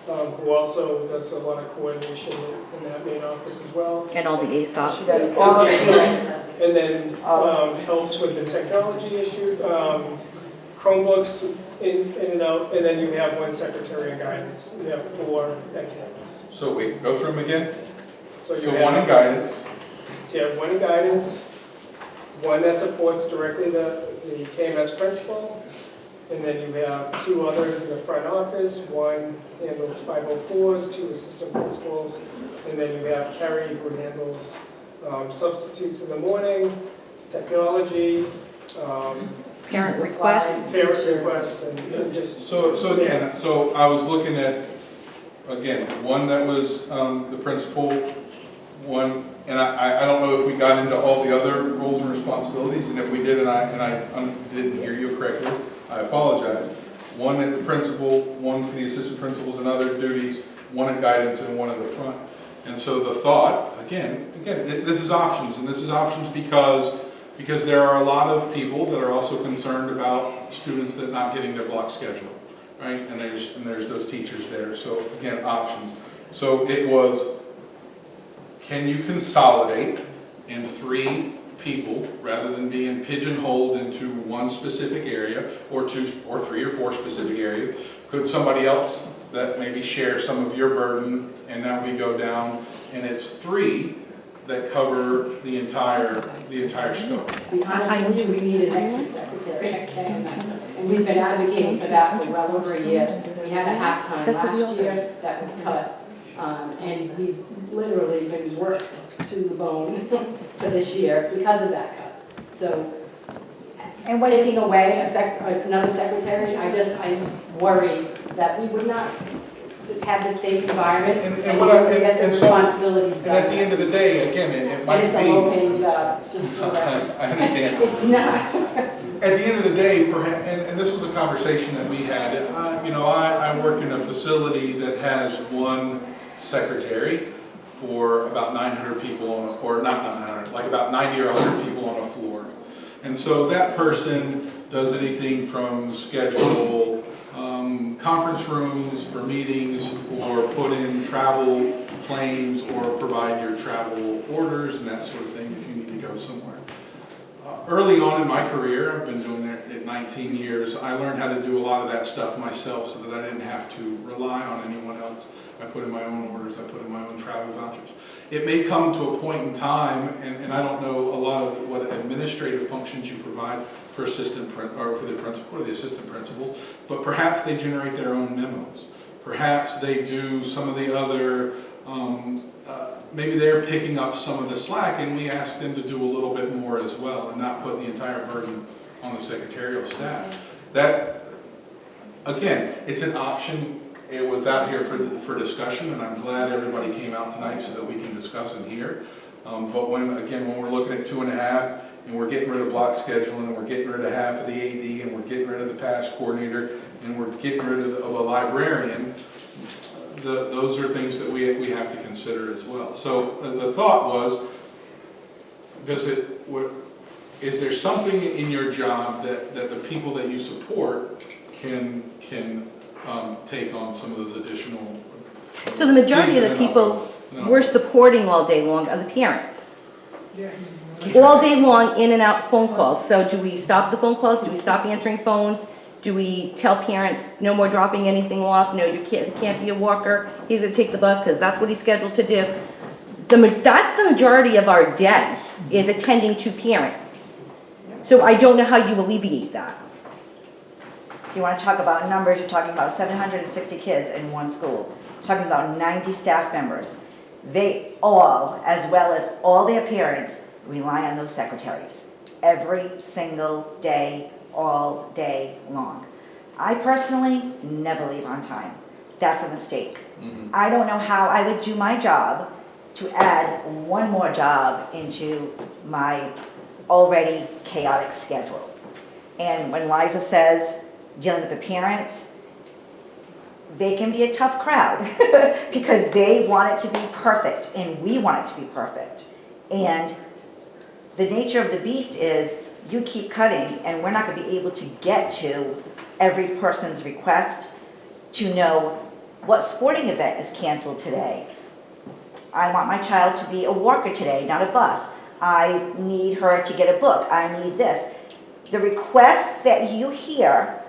who also does a lot of coordination in that main office as well. And all the ASOP. She does all of this, and then helps with the technology issue, Chromebooks in and out, and then you have one secretary in guidance. You have 4 at campus. So wait, go through them again. So you So have, one in guidance, So you have one in guidance, one that supports directly the KMS principal, and then you have 2 others in the front office. One handles 504s, 2 assistant principals, and then you have Carrie who handles substitutes in the morning, technology, Parent requests. parent requests, and just. so again, so I was looking at, again, one that was the principal, one, and I don't know if we got into all the other roles and responsibilities, and if we did and I didn't hear you correctly, I apologize. One at the principal, one for the assistant principals and other duties, one at guidance and one at the front. And so the thought, again, this is options, and this is options because there are a lot of people that are also concerned about students that not getting their block schedule, right? And there's those teachers there. So again, options. So it was, can you consolidate in 3 people rather than being pigeonholed into one specific area or 2 or 3 or 4 specific areas? Could somebody else that maybe share some of your burden, and now we go down and it's 3 that cover the entire scope? To be honest with you, we need an extra secretary at KMS, and we've been advocating for that for well over a year. We had a half-time That's what we all last do. year that was cut, and we've literally been worked to the bone for this year because of that cut. So, and taking away another secretary, I worry that we would not have this safe environment And and what I- to get the and so- responsibilities done. And at the end of the day, again, it might And it's a be, low-paying job, just for that. I understand. It's not. At the end of the day, perhaps, and this was a conversation that we had, I work in a facility that has one secretary for about 900 people or not 900, like about 90 or 100 people on a floor. And so that person does anything from schedule conference rooms for meetings, or put in travel plans, or provide your travel orders and that sort of thing if you need to go somewhere. Early on in my career, I've been doing that at 19 years, I learned how to do a lot of that stuff myself so that I didn't have to rely on anyone else. I put in my own orders, I put in my own travel vouchers. It may come to a point in time, and I don't know a lot of what administrative functions you provide for or for the principal or the assistant principals, but perhaps they generate their own memos. Perhaps they do some of the other, maybe they're picking up some of the slack, and we ask them to do a little bit more as well and not put the entire burden on the secretarial staff. That, again, it's an option. It was out here for discussion, and I'm glad everybody came out tonight so that we can discuss and hear. But when we're looking at 2.5, and we're getting rid of block scheduling, and we're getting rid of half of the AD, and we're getting rid of the PASS coordinator, and we're getting rid of a librarian, those are things that we have to consider as well. So the thought was, is there something in your job that the people that you support can take on some of those additional? So the majority of the things people No. we're supporting all day long are the parents. Yes. All day long, in and out phone calls. So do we stop the phone calls? Do we stop answering phones? Do we tell parents, no more dropping anything off? No, your kid can't be a walker. He's gonna take the bus because that's what he's scheduled to do. That's the majority of our day, is attending to parents. So I don't know how you alleviate that. You want to talk about numbers, you're talking about 760 kids in one school, talking about 90 staff members. They all, as well as all their parents, rely on those secretaries every single day, all day long. I personally never leave on time. That's a mistake. I don't know how I would do my job to add one more job into my already chaotic schedule. And when Liza says dealing with the parents, they can be a tough crowd because they want it to be perfect and we want it to be perfect. And the nature of the beast is you keep cutting and we're not going to be able to get to every person's request to know what sporting event is canceled today. I want my child to be a walker today, not a bus. I need her to get a book. I need this. The requests that you hear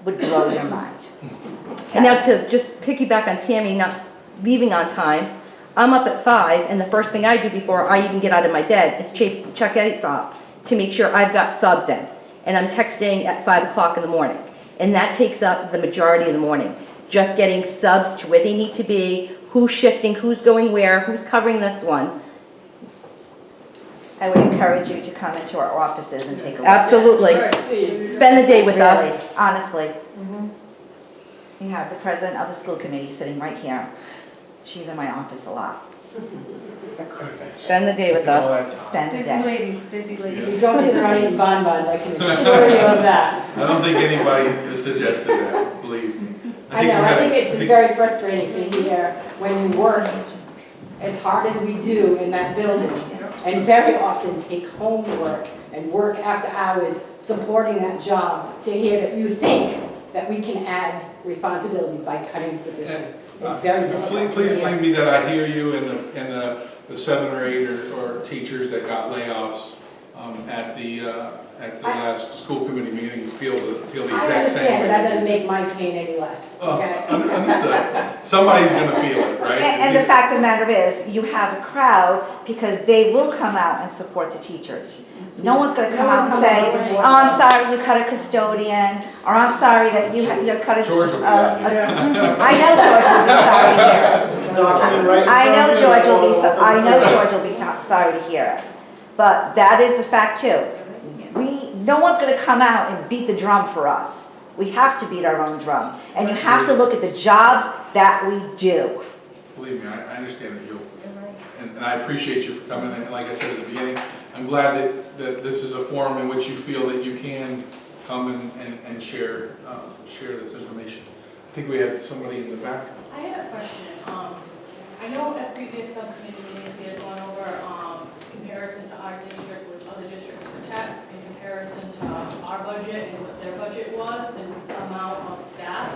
would blow your mind. And now to just piggyback on Tammy not leaving on time, I'm up at 5 and the first thing I do before I even get out of my bed is check ASOP to make sure I've got subs in. And I'm texting at 5 o'clock in the morning. And that takes up the majority of the morning. Just getting subs to where they need to be, who's shifting, who's going where, who's covering this one. I would encourage you to come into our offices and take a look. Absolutely. Spend the day with Really, us. honestly. You have the president of the school committee sitting right here. She's in my office a lot. Spend the day with us. Spend the day. busy We don't sit around eating bonbons, I can assure you of that. I don't think anybody suggested that, believe me. I know, I think it's just very frustrating to hear when you work as hard as we do in that building, and very often take home work and work after hours supporting that job, to hear that you think that we can add responsibilities by cutting the position. It's very difficult. Please believe me that I hear you and the 7 or 8 or teachers that got layoffs at the last school committee meeting feel the exact same way. I understand, but that doesn't make my pain any less, okay? Understood. Somebody's gonna feel it, right? And the fact of the matter is, you have a crowd because they will come out and support the teachers. No one's going to come out and say, oh, I'm sorry you cut a custodian, or I'm sorry that you cut a... George will be out here. I know George will be sorry to hear it. I know George will be sorry to hear it. But that is the fact too. No one's going to come out and beat the drum for us. We have to beat our own drum. And you have to look at the jobs that we do. Believe me, I understand that you, and I appreciate you for coming, and like I said at the beginning, I'm glad that this is a forum in which you feel that you can come and share this information. I think we had somebody in the back. I had a question. I know at previous subcommittee meetings we had gone over comparison to our district with other districts for tech, in comparison to our budget and what their budget was and amount of staff.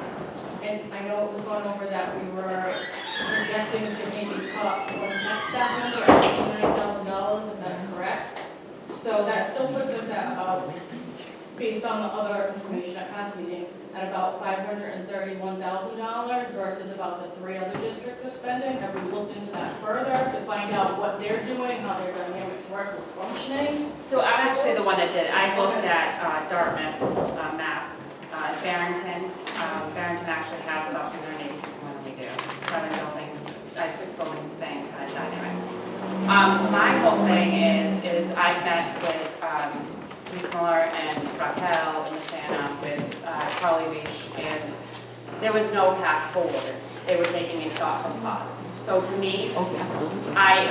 And I know it was gone over that we were projecting to maybe cut one tech staff member at $69,000, if that's correct. So that still puts us at about, based on the other information at past meetings, at about $531,000 versus about the 3 other districts are spending. Have we looked into that further to find out what they're doing, how their dynamics work with functioning? So I'm actually the one that did. I looked at Dartmouth, Mass, Barrington. Barrington actually has about 180 people more than we do. 7 buildings, 6 buildings, same kind of dynamic. My whole thing is I've met with Ms. Miller and Raquel and Santa with Carly Leach, and there was no path forward. They were taking a thoughtful pause. So to me, I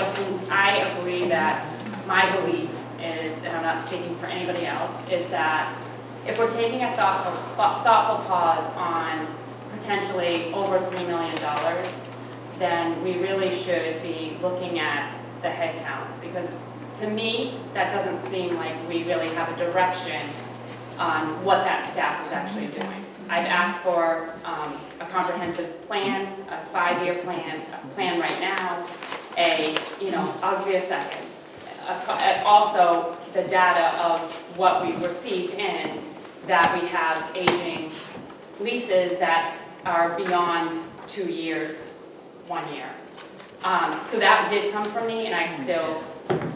agree that my belief is, and I'm not speaking for anybody else, is that if we're taking a thoughtful pause on potentially over $3 million, then we really should be looking at the head count, because to me, that doesn't seem like we really have a direction on what that staff is actually doing. I've asked for a comprehensive plan, a 5-year plan right now, I'll give you a second. Also, the data of what we've received in, that we have aging leases that are beyond 2 years, 1 year. So that did come from me, and I still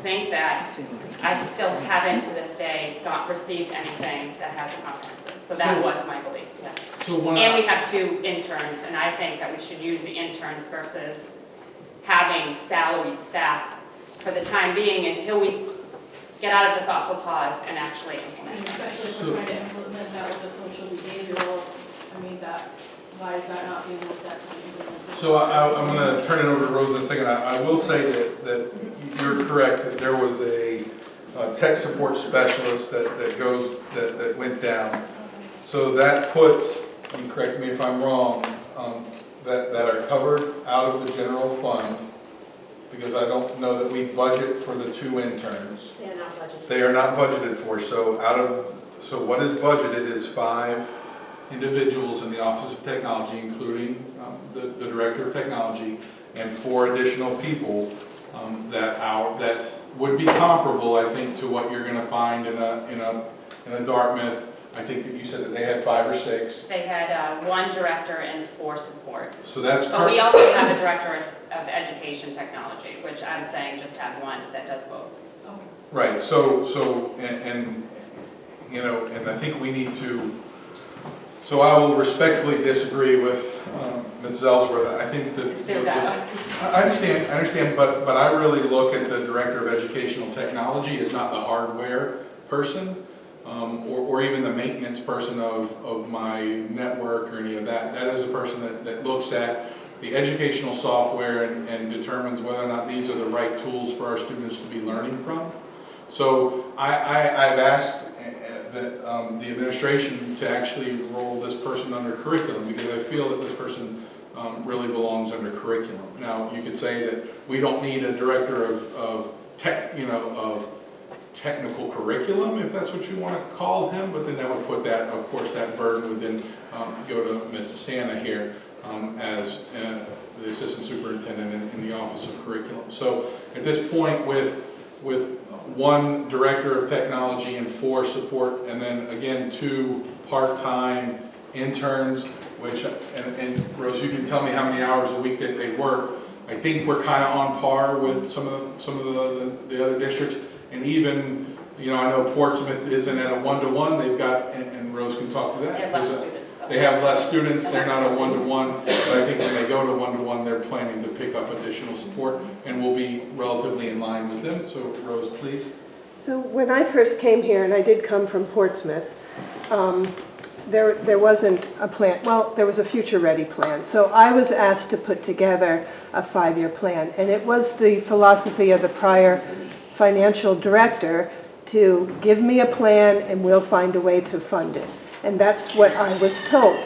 think that I still haven't to this day received anything that has a comprehensive. So that So- was my belief, yes. So when And I, we have 2 interns, and I think that we should use the interns versus having salaried staff for the time being until we get out of the thoughtful pause and actually implement it. Especially if we're trying to implement that with the social behavioral, I mean, why is that not being looked at to be implemented? so I'm gonna turn it over to Rose in a second. I will say that you're correct, that there was a tech support specialist that went down. So that puts, and correct me if I'm wrong, that are covered out of the general fund, because I don't know that we budget for the 2 interns. They're not budgeted. They are not budgeted for, so so what is budgeted is 5 individuals in the Office of Technology, including the Director of Technology, and 4 additional people that would be comparable, I think, to what you're gonna find in a Dartmouth. I think that you said that they had 5 or 6. They had 1 director and 4 supports. So that's But we also have a director of education technology, which I'm saying just have 1 that does both. right. So and you know, and I think we need to. So I will respectfully disagree with Mrs. Ellsworth. I think that It's their data. I understand, but I really look at the Director of Educational Technology as not the hardware person, or even the maintenance person of my network or any of that. That is a person that looks at the educational software and determines whether or not these are the right tools for our students to be learning from. So I've asked the administration to actually roll this person under curriculum, because I feel that this person really belongs under curriculum. Now, you could say that we don't need a director of technical curriculum, if that's what you want to call him, but then that would put that, of course, that burden would then go to Mrs. Santa here as the assistant superintendent in the Office of Curriculum. So at this point, with 1 director of technology and 4 support, and then again 2 part-time interns, which, and Rose, you can tell me how many hours a week that they work. I think we're kind of on par with some of the other districts, and even, you know, I know Portsmouth isn't at a 1-to-1. They've got, and Rose can talk to that. They have less students, though. They have less students. They're not a 1-to-1, but I think when they go to 1-to-1, they're planning to pick up additional support, and we'll be relatively in line with them. So Rose, please. So when I first came here, and I did come from Portsmouth, there wasn't a plan. Well, there was a future-ready plan. So I was asked to put together a 5-year plan, and it was the philosophy of the prior financial director to give me a plan and we'll find a way to fund it. And that's what I was told.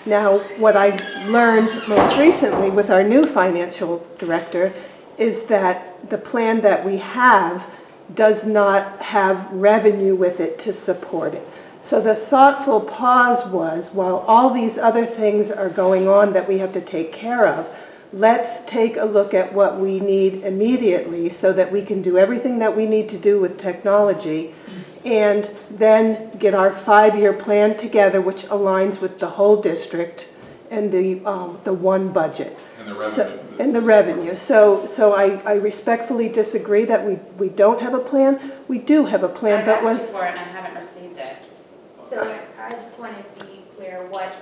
Now, what I've learned most recently with our new financial director is that the plan that we have does not have revenue with it to support it. So the thoughtful pause was, while all these other things are going on that we have to take care of, let's take a look at what we need immediately so that we can do everything that we need to do with technology, and then get our 5-year plan together, which aligns with the whole district and the 1 budget. And the revenue. And the revenue. So I respectfully disagree that we don't have a plan. We do have a plan, I've but asked you for it and I haven't received it. So I just want to be clear what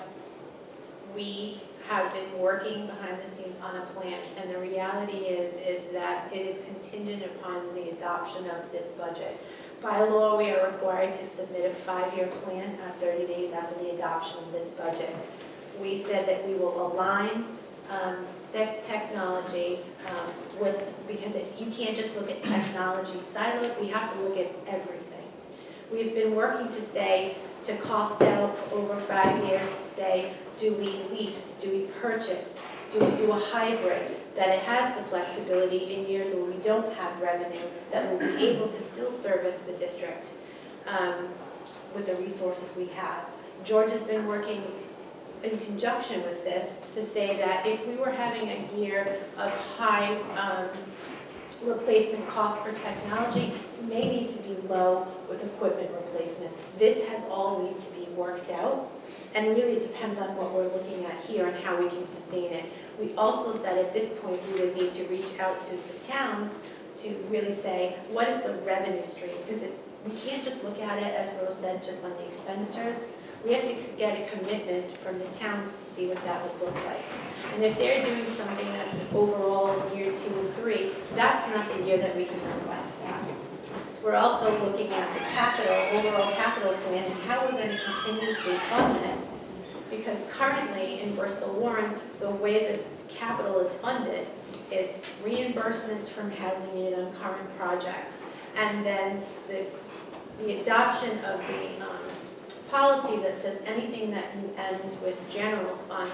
we have been working behind the scenes on a plan, and the reality is that it is contingent upon the adoption of this budget. By law, we are required to submit a 5-year plan 30 days after the adoption of this budget. We said that we will align the technology because you can't just look at technology siloed, we have to look at everything. We've been working to cost out for over 5 years to say, do we lease, do we purchase, do we do a hybrid, that it has the flexibility in years where we don't have revenue, that we'll be able to still service the district with the resources we have. George has been working in conjunction with this to say that if we were having a year of high replacement cost for technology, it may need to be low with equipment replacement. This has all need to be worked out, and really it depends on what we're looking at here and how we can sustain it. We also said at this point we would need to reach out to the towns to really say, what is the revenue stream? Because we can't just look at it, as Rose said, just on the expenditures. we have to get a commitment from the towns to see what that would look like. And if they're doing something that's overall year 2 and 3, that's not the year that we can request that. We're also looking at the overall capital plan and how we're going to continuously fund this. Because currently in Bristol Warren, the way that capital is funded is reimbursements from housing aid on current projects. And then the adoption of the policy that says anything that you end with general fund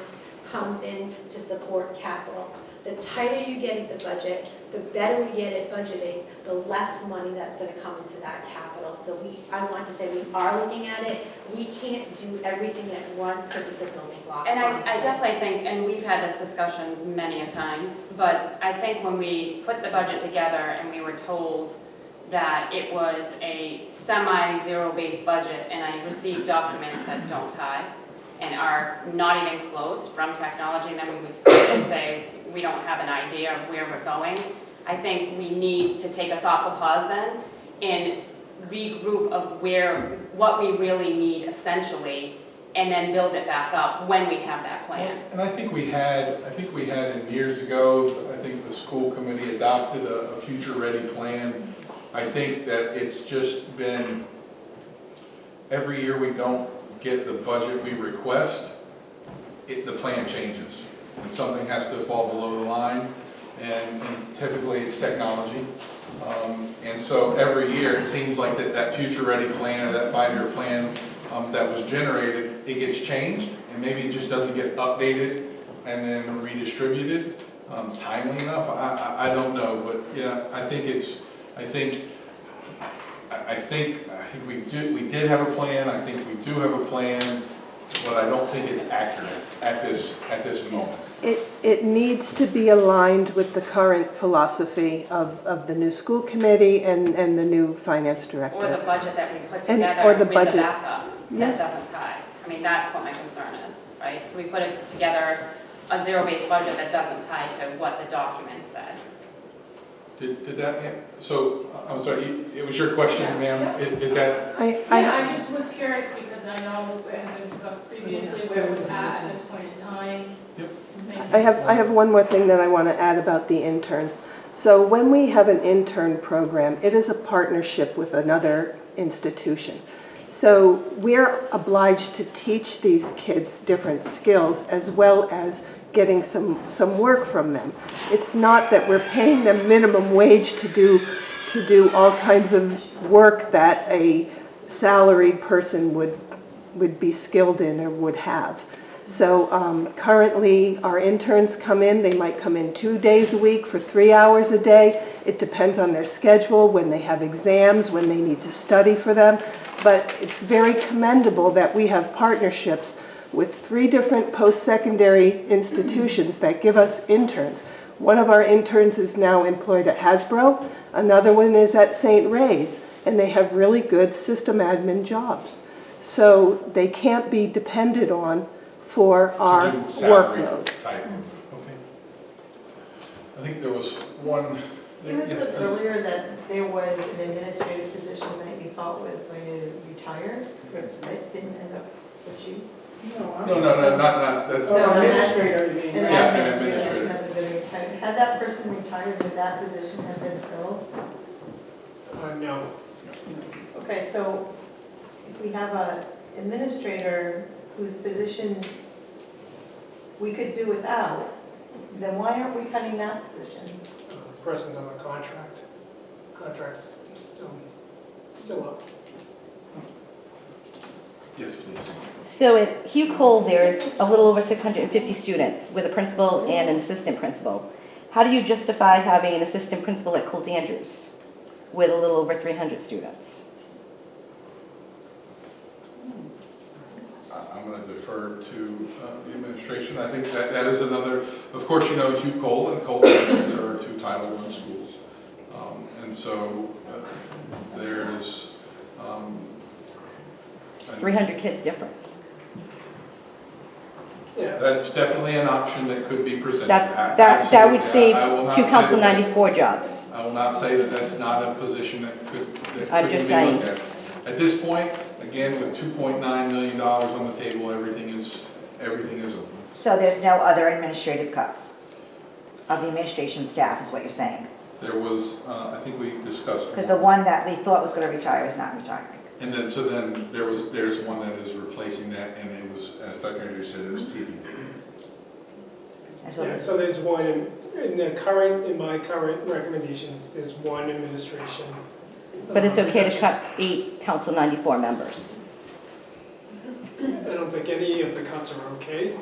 comes in to support capital. The tighter you get at the budget, the better we get at budgeting, the less money that's going to come into that capital. So I want to say we are looking at it. We can't do everything at once because it's a building block. And I definitely think, and we've had this discussions many a times, but I think when we put the budget together and we were told that it was a semi-zero-based budget, and I received documents that don't tie and are not even close from technology, and then we would sit and say, we don't have an idea of where we're going. I think we need to take a thoughtful pause then and regroup of what we really need essentially, and then build it back up when we have that plan. And I think we had in years ago, I think the school committee adopted a future-ready plan. I think that it's just been, every year we don't get the budget we request, the plan changes. And something has to fall below the line, and typically it's technology. And so every year it seems like that future-ready plan or that 5-year plan that was generated, it gets changed, and maybe it just doesn't get updated and then redistributed timely enough. I don't know, but yeah, I think we did have a plan. I think we do have a plan, but I don't think it's accurate at this moment. It needs to be aligned with the current philosophy of the new school committee and the new finance director. Or the budget that we put And- together or the with budget. the backup Yeah. that doesn't tie. I mean, that's what my concern is, right? So we put it together, a zero-based budget that doesn't tie to what the document said. Did that, yeah? So, I'm sorry, it was your question, ma'am? Did that? I just was curious because I know it had been discussed previously where it was at this point in time. Yep. I have one more thing that I want to add about the interns. So when we have an intern program, it is a partnership with another institution. So we're obliged to teach these kids different skills as well as getting some work from them. It's not that we're paying them minimum wage to do all kinds of work that a salaried person would be skilled in or would have. So currently our interns come in, they might come in 2 days a week for 3 hours a day. It depends on their schedule, when they have exams, when they need to study for them. But it's very commendable that we have partnerships with 3 different post-secondary institutions that give us interns. One of our interns is now employed at Hasbro, another one is at St. Ray's, and they have really good system admin jobs. So they can't be depended on for our workload. Type of, okay. I think there was one. You had Yes, said please. earlier that there was an administrative position that you thought was going to retire, that didn't end up with you? No, not, that's. No, an Administrator, you mean, An right? Yeah, an admin administrator. position that was going to retire. Had that person retired, would that position have been filled? No. Okay, so if we have an administrator whose position we could do without, then why aren't we cutting that position? Person's on the contract. Contract's still up. Yes, please. So at Hugh Cole, there's a little over 650 students with a principal and an assistant principal. How do you justify having an assistant principal at Colt Andrews with a little over 300 students? I'm going to defer to the administration. I think that is another, of course, you know, Hugh Cole and Colt Andrews are 2 Title I schools. And so there's 300 kids difference. Yeah. That's definitely an option that could be presented. That would Absolutely. save I will not 2 say Council that that's- 94 jobs. I will not say that that's not a position that could I'm be just looked saying. at. At this point, Again, with $2.9 million on the table, everything is open. So there's no other administrative cuts of the administration staff, is what you're saying? There was, I think we discussed. Because the one that we thought was going to retire is not retiring. And then, so then there's one that is replacing that, and it was, as Dr. Andrews said, it was TBD. And so Yeah, so there's one in my current recommendations, there's one administration. But it's okay to cut 8 Council 94 members. I don't think any of the cuts are okay.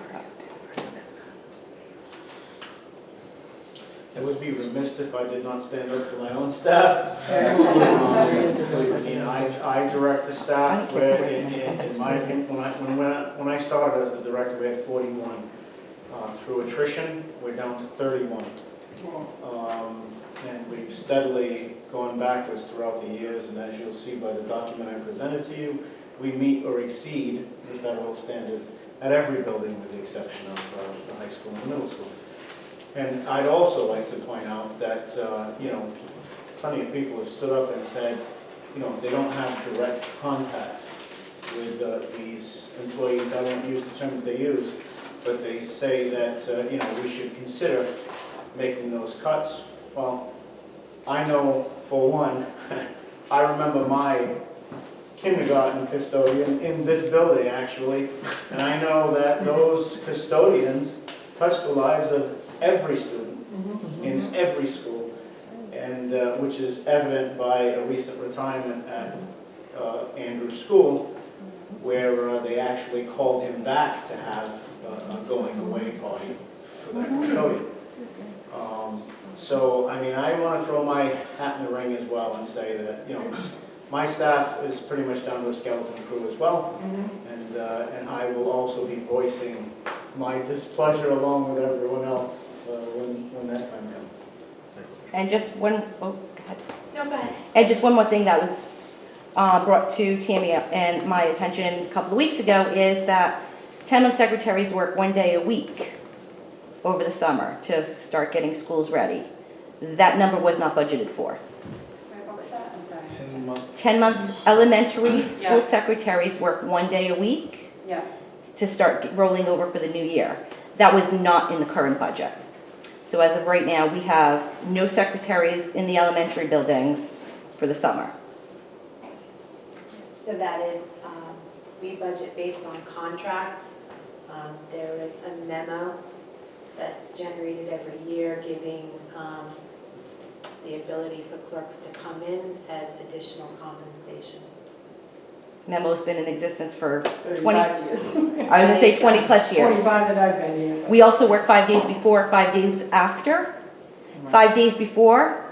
I would be remiss if I did not stand up for my own staff. I mean, I direct the staff where, in my opinion, when I started as the director, we had 41. Through attrition, we're down to 31. And we've steadily gone backwards throughout the years, and as you'll see by the document I presented to you, we meet or exceed the federal standard at every building with the exception of the high school and the middle school. And I'd also like to point out that, you know, plenty of people have stood up and said, you know, if they don't have direct contact with these employees, I won't use the term that they use, but they say that, you know, we should consider making those cuts. Well, I know, for one, I remember my kindergarten custodian in this building, actually, and I know that those custodians touch the lives of every student in every school, and which is evident by a recent retirement at Andrew's school, where they actually called him back to have a going away party for that custodian. So, I mean, I want to throw my hat in the ring as well and say that, you know, my staff is pretty much down to a skeleton crew as well, and I will also be voicing my displeasure along with everyone else when that time comes. And just one, oh, go ahead. No, go ahead. And just one more thing that was brought to Tammy and my attention a couple of weeks ago is that 10-month secretaries work 1 day a week over the summer to start getting schools ready. That number was not budgeted for. What was that? I'm sorry. 10-month elementary Yeah. school secretaries work 1 day a week Yeah. to start rolling over for the new year. That was not in the current budget. So as of right now, we have no secretaries in the elementary buildings for the summer. So that is, we budget based on contract. There is a memo that's generated every year giving the ability for clerks to come in as additional compensation. Memo's been in existence for 20, 35 years. I was gonna say 20 plus years. 25 that I've been here. We also work 5 days before, 5 days after. 5 days before,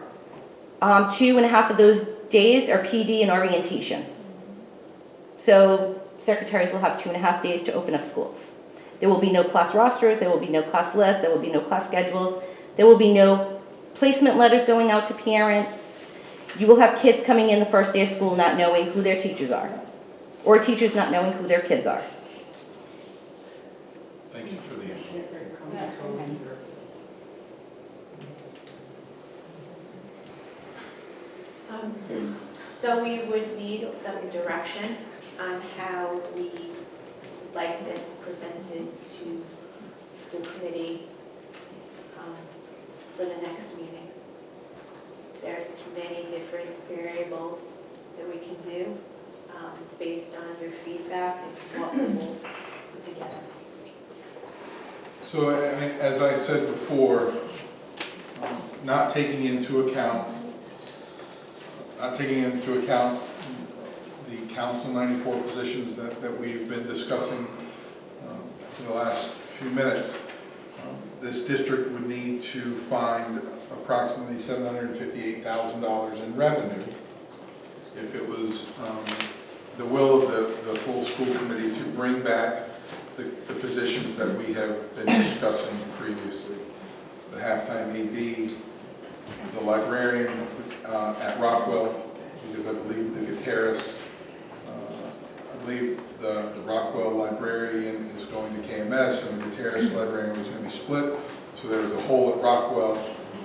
2.5 of those days are PD and orientation. So secretaries will have 2.5 days to open up schools. There will be no class rosters, there will be no class lists, there will be no class schedules, there will be no placement letters going out to parents. You will have kids coming in the first day of school not knowing who their teachers are, or teachers not knowing who their kids are. Thank you for the input. So we would need some direction on how we like this presented to school committee for the next meeting. There's many different variables that we can do based on your feedback and what we will put together. So, I mean, as I said before, not taking into account the Council 94 positions that we've been discussing for the last few minutes, this district would need to find approximately $758,000 in revenue if it was the will of the full school committee to bring back the positions that we have been discussing previously. The halftime AD, the librarian at Rockwell, because I believe the Gutierrez, I believe the Rockwell librarian is going to KMS and the Gutierrez librarian was going to be split. So there was a hole at Rockwell.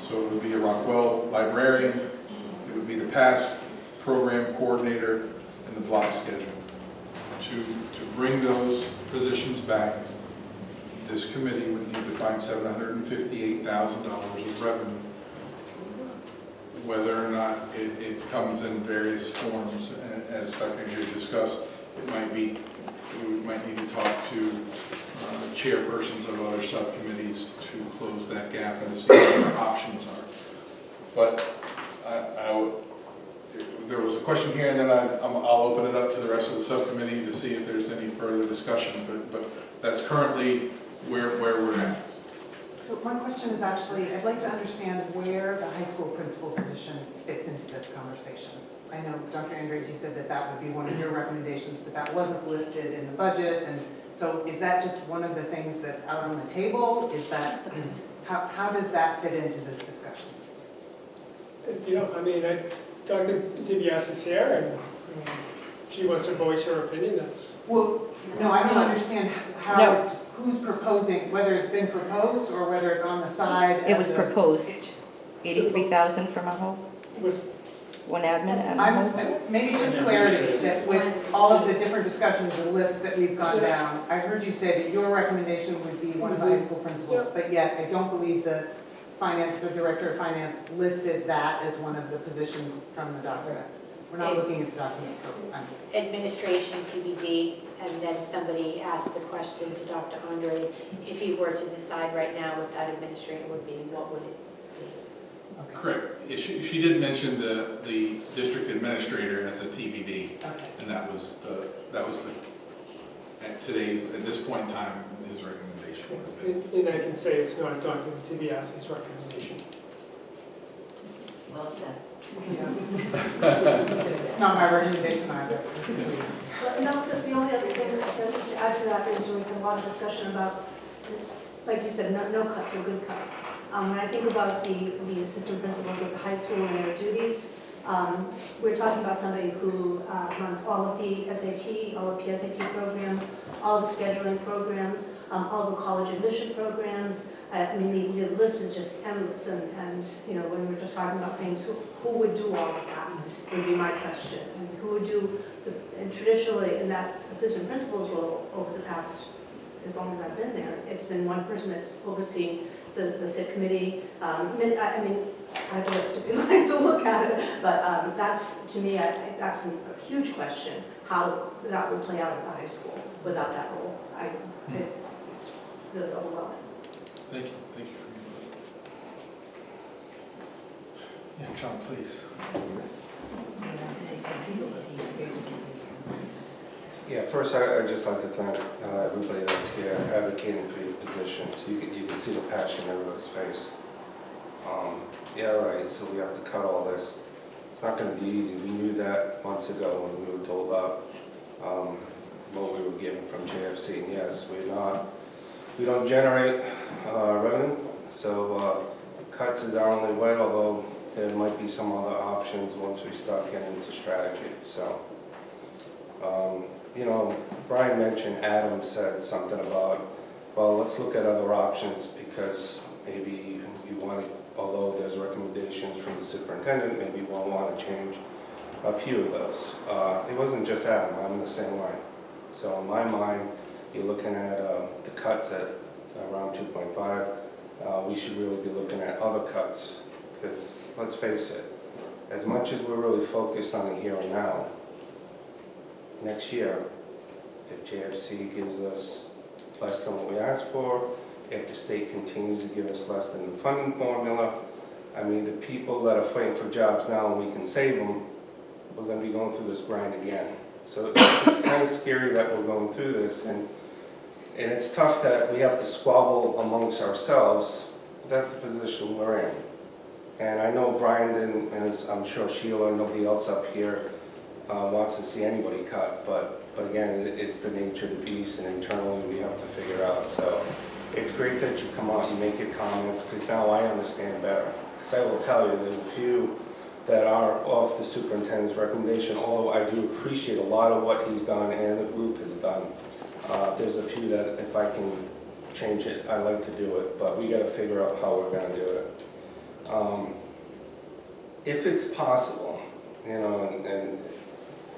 So it would be a Rockwell librarian, it would be the past program coordinator, and the block schedule. to bring those positions back, this committee would need to find $758,000 of revenue. Whether or not it comes in various forms, as Dr. Andrew discussed, we might need to talk to chairpersons of other subcommittees to close that gap and see what our options are. But there was a question here, and then I'll open it up to the rest of the subcommittee to see if there's any further discussion. But that's currently where we're at. So my question is actually, I'd like to understand where the high school principal position fits into this conversation. I know, Dr. Andrade, you said that that would be one of your recommendations, but that wasn't listed in the budget. And so is that just one of the things that's out on the table? Is that, how does that fit into this discussion? If you don't, Dr. DiBiase is here, and if she wants to voice her opinion, that's... Well, no, I don't understand how it's, who's proposing, whether it's been proposed or whether it's on the side. It was proposed, 83,000 from a whole, one admin and a whole. Maybe just clarity, that with all of the different discussions and lists that we've gone down, I heard you say that your recommendation would be one of the high school principals, but yet I don't believe the director of finance listed that as one of the positions from the document. We're not looking at the document, so I'm... Administration, TBD, and then somebody asked the question to Dr. Andre, if he were to decide right now what that administrator would be, what would it be? Okay. Correct. She did mention the district administrator as a TBD, and that was at this point in time, his recommendation. And I can say it's not Dr. DiBiase's recommendation. Well said. It's not my recommendation either. And also, the only other thing to add to that is we've had a lot of discussion about, like you said, no cuts or good cuts. When I think about the assistant principals at the high school and their duties, we're talking about somebody who runs all of the SAT, all of the PSAT programs, all of the scheduling programs, all the college admission programs. The list is just endless, and when we're just talking about things, who would do all of that would be my question. And who would do, and traditionally in that assistant principal's role over the past, as long as I've been there, it's been one person that's overseeing the SIT committee. I have to let to look at it, but that's, to me, that's a huge question, how that would play out at the high school without that role. It's really overwhelming. Thank you for your input. Yeah, John, please. Yeah, first I'd just like to thank everybody that's here advocating for your positions. You can see the passion in everybody's face. Yeah, right, so we have to cut all this. It's not going to be easy. We knew that months ago when we were doled up what we were given from JFC. And yes, we don't generate revenue, so cuts is our only way, although there might be some other options once we start getting into strategy. So, Brian mentioned, Adam said something about, well, let's look at other options because maybe you want to, although there's recommendations from the superintendent, maybe we'll want to change a few of those. It wasn't just Adam, I'm the same way. So in my mind, you're looking at the cuts at around 2.5. We should really be looking at other cuts because let's face it, as much as we're really focused on the here and now, next year, if JFC gives us less than what we asked for, if the state continues to give us less than the funding formula, the people that are fighting for jobs now and we can save them, we're going to be going through this grind again. So it's kind of scary that we're going through this, and it's tough that we have to squabble amongst ourselves, but that's the position we're in. And I know Brian didn't, and I'm sure Sheila and nobody else up here wants to see anybody cut, but again, it's the nature of the beast, and internally we have to figure out. So it's great that you come out, you make your comments, because now I understand better. Because I will tell you, there's a few that are off the superintendent's recommendation, although I do appreciate a lot of what he's done and the group has done. There's a few that if I can change it, I like to do it, but we got to figure out how we're going to do it. If it's possible, and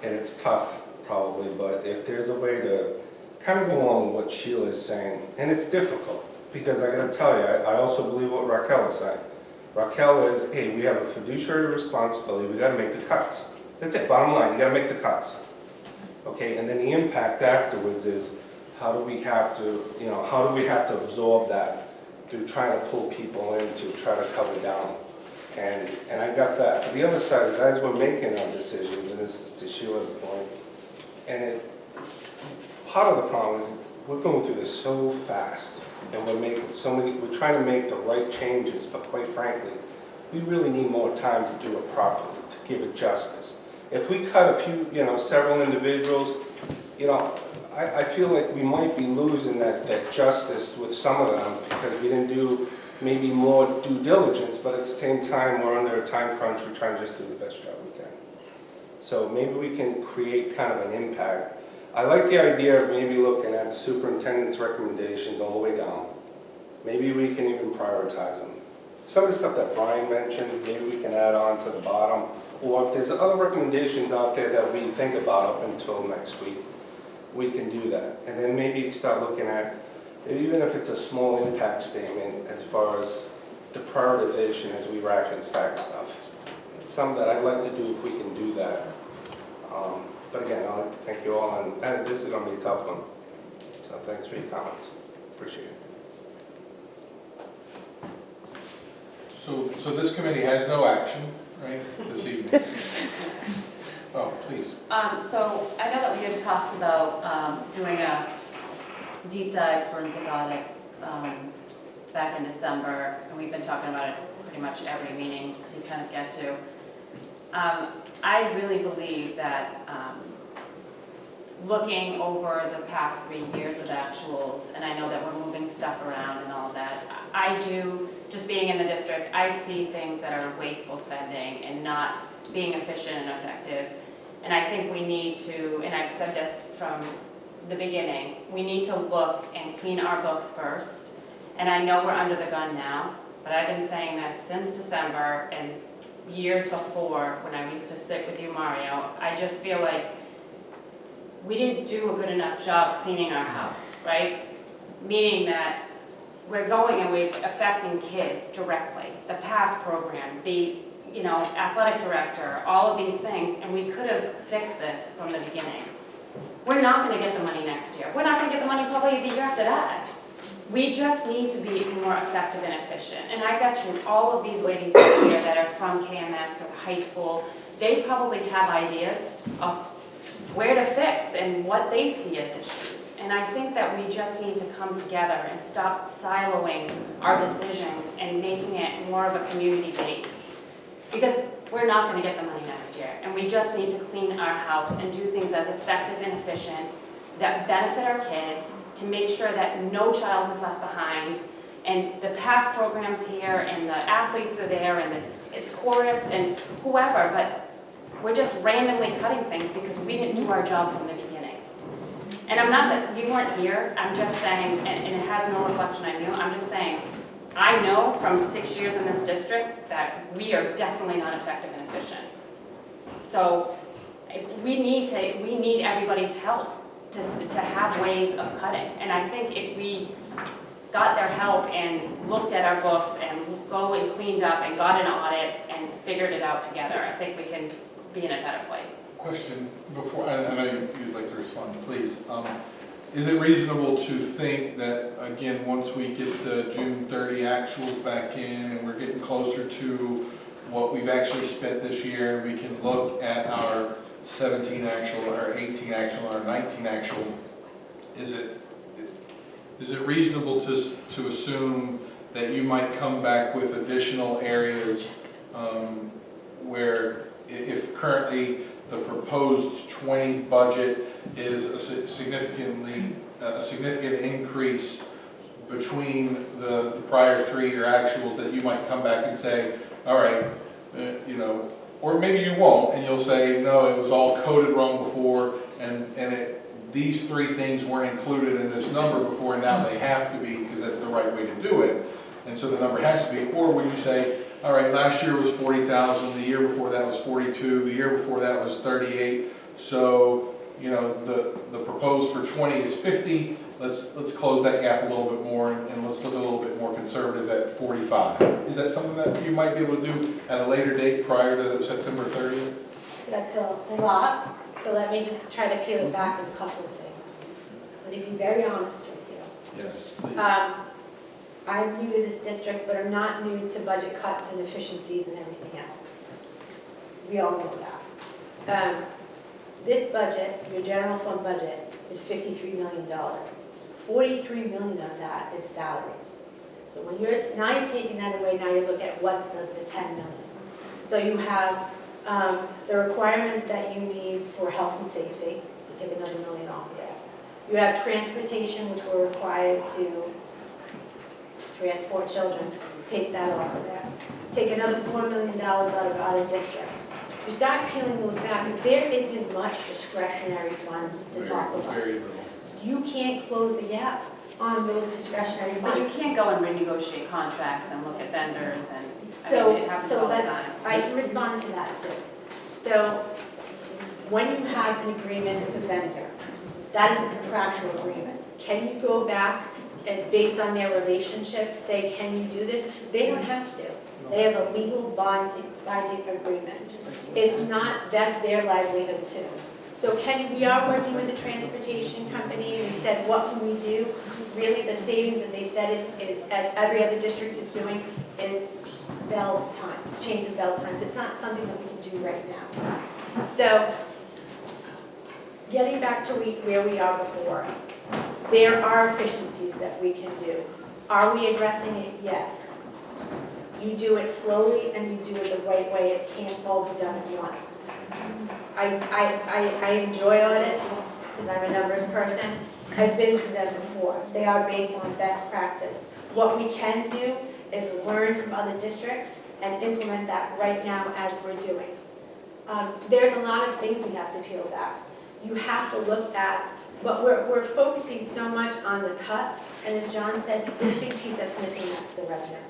it's tough probably, but if there's a way to kind of go along with what Sheila is saying, and it's difficult, because I gotta tell you, I also believe what Raquel is saying. Raquel is, hey, we have a fiduciary responsibility, we gotta make the cuts. That's it, bottom line, you gotta make the cuts. Okay, and then the impact afterwards is, how do we have to, how do we have to absorb that through trying to pull people in to try to cover down? And I got that. But the other side is, as we're making our decisions, and this is to Sheila's point, and part of the problem is we're going through this so fast, and we're trying to make the right changes, but quite frankly, we really need more time to do it properly, to give it justice. If we cut a few, several individuals, I feel like we might be losing that justice with some of them because we didn't do maybe more due diligence, but at the same time, we're under a time crunch, we're trying to just do the best job we can. So maybe we can create kind of an impact. I like the idea of maybe looking at the superintendent's recommendations all the way down. Maybe we can even prioritize them. Some of the stuff that Brian mentioned, maybe we can add on to the bottom. Or if there's other recommendations out there that we think about up until next week, we can do that. And then maybe start looking at, even if it's a small impact statement as far as the prioritization as we rack and stack stuff. It's something that I'd like to do if we can do that. But again, I'd like to thank you all, and this is going to be a tough one. So thanks for your comments. Appreciate it. So this committee has no action, right, this evening? Oh, please. So I know that we had talked about doing a deep dive forensic audit back in December, and we've been talking about it pretty much every meeting we kind of get to. I really believe that looking over the past 3 years of actuals, and I know that we're moving stuff around and all of that, I do, just being in the district, I see things that are wasteful spending and not being efficient and effective. And I think we need to, and I've said this from the beginning, we need to look and clean our books first. And I know we're under the gun now, but I've been saying this since December and years before when I used to sit with you, Mario. I just feel like we didn't do a good enough job cleaning our house, right? Meaning that we're going and we're affecting kids directly. The PASS program, the athletic director, all of these things, and we could have fixed this from the beginning. We're not going to get the money next year. We're not going to get the money probably the year after that. We just need to be more effective and efficient. And I bet you all of these ladies out here that are from KMS or high school, they probably have ideas of where to fix and what they see as issues. And I think that we just need to come together and stop siloing our decisions and making it more of a community base. Because we're not going to get the money next year. And we just need to clean our house and do things as effective and efficient that benefit our kids, to make sure that no child is left behind. And the past programs here, and the athletes are there, and the chorus, and whoever, but we're just randomly cutting things because we didn't do our job from the beginning. And I'm not that you weren't here, I'm just saying, and it has no reflection on you, I'm just saying, I know from 6 years in this district that we are definitely not effective and efficient. So we need everybody's help to have ways of cutting. And I think if we got their help and looked at our books and go and cleaned up and got an audit and figured it out together, I think we can be in a better place. Question before, I know you'd like to respond, please. Is it reasonable to think that, again, once we get the June 30 actuals back in and we're getting closer to what we've actually spent this year, and we can look at our 17 actual, our 18 actual, our 19 actual, is it reasonable to assume that you might come back with additional areas where if currently the proposed 20 budget is a significant increase between the prior 3-year actuals, that you might come back and say, all right, or maybe you won't, and you'll say, no, it was all coded wrong before, and these 3 things weren't included in this number before, and now they have to be because that's the right way to do it, and so the number has to be. Or would you say, all right, last year was 40,000, the year before that was 42, the year before that was 38, so you know, the proposed for 20 is 50, let's close that gap a little bit more, and let's look a little bit more conservative at 45. Is that something that you might be able to do at a later date prior to September 30th? That's a lot, so let me just try to peel it back with a couple of things. Let me be very honest with you. Yes, please. I'm new to this district, but I'm not new to budget cuts and efficiencies and everything else. We all know that. This budget, your general fund budget, is $53 million. $43 million of that is salaries. So when now you're taking that away, now you look at what's the 10 million. So you have the requirements that you need for health and safety, so take another $1 million off of this. You have transportation, which we're required to transport children, so take that off of there. Take another $4 million out of district. You start peeling those back, and there isn't much discretionary funds to talk about. Very little. So you can't close the gap on those discretionary But you funds. can't go and renegotiate contracts and look at vendors and, I So, mean, it happens all the time. I can respond to that too. So when you have an agreement with a vendor, that is a contractual agreement. Can you go back and based on their relationship, say, can you do this? They don't have to. They have a legal binding agreement. It's not, that's their livelihood too. So we are working with the transportation company, and we said, what can we do? Really, the savings that they said is as every other district is doing, is bell times, change of bell times. It's not something that we can do right now. So, getting back to where we are before, there are efficiencies that we can do. Are we addressing it? Yes. You do it slowly and you do it the right way. It can't all be done at once. I enjoy audits because I'm a numbers person. I've been through them before. They are based on best practice. What we can do is learn from other districts and implement that right now as we're doing. There's a lot of things we have to peel back. You have to look at, but we're focusing so much on the cuts, and as John said, this big piece that's missing, that's the revenue.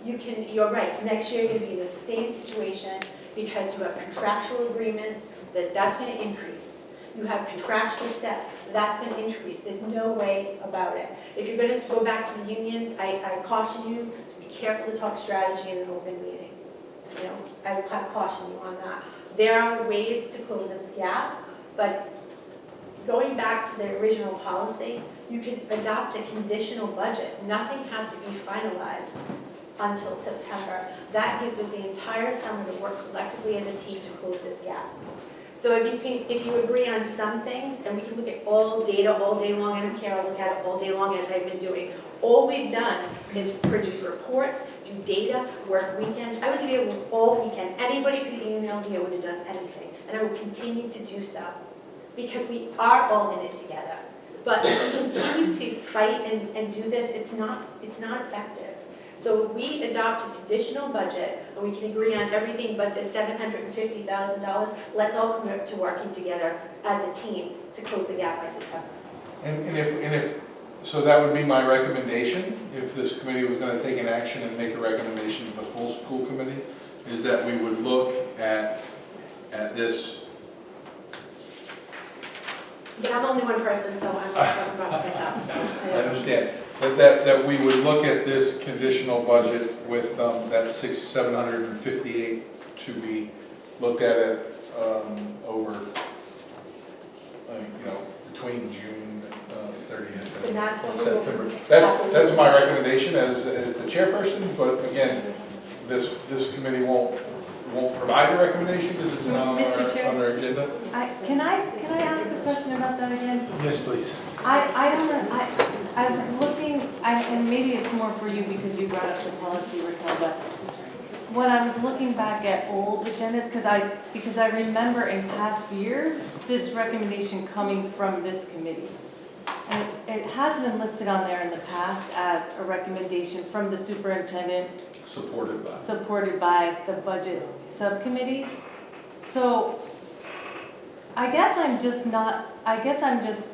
You're right, next year you're gonna be in the same situation because you have contractual agreements, that's gonna increase. You have contractual steps, that's gonna increase. There's no way about it. If you're gonna go back to the unions, I caution you to be careful to talk strategy in an open meeting. You know, I caution you on that. There are ways to close the gap, but going back to the original policy, you can adopt a conditional budget. Nothing has to be finalized until September. That gives us the entire summer to work collectively as a team to close this gap. So if you agree on some things, and we can look at all data all day long, I don't care, I'll look at it all day long as I've been doing. All we've done is produce reports, do data, work weekends. I was available all weekend. Anybody could email me, I would have done anything. And I will continue to do so because we are all in it together. But if we continue to fight and do this, it's not effective. So if we adopt a conditional budget and we can agree on everything but the $750,000, let's all commit to working together as a team to close the gap by September. And if so that would be my recommendation, if this committee was going to take an action and make a recommendation to the full school committee, is that we would look at this. But I'm only one person, so I'm just talking about myself. So I understand. That we would look at this conditional budget with that $758 to be looked at it over, between June 30th And that's what and we will- September. That's my recommendation as the chairperson, but again, this committee won't provide a recommendation because it's not on our agenda. Can I ask a question about that again? Yes, please. I don't know, I was looking, and maybe it's more for you because you brought up the policy, Raquel, but when I was looking back at old agendas, because I remember in past years, this recommendation coming from this committee. And it hasn't been listed on there in the past as a recommendation from the superintendent. Supported by the budget subcommittee. So I guess I'm just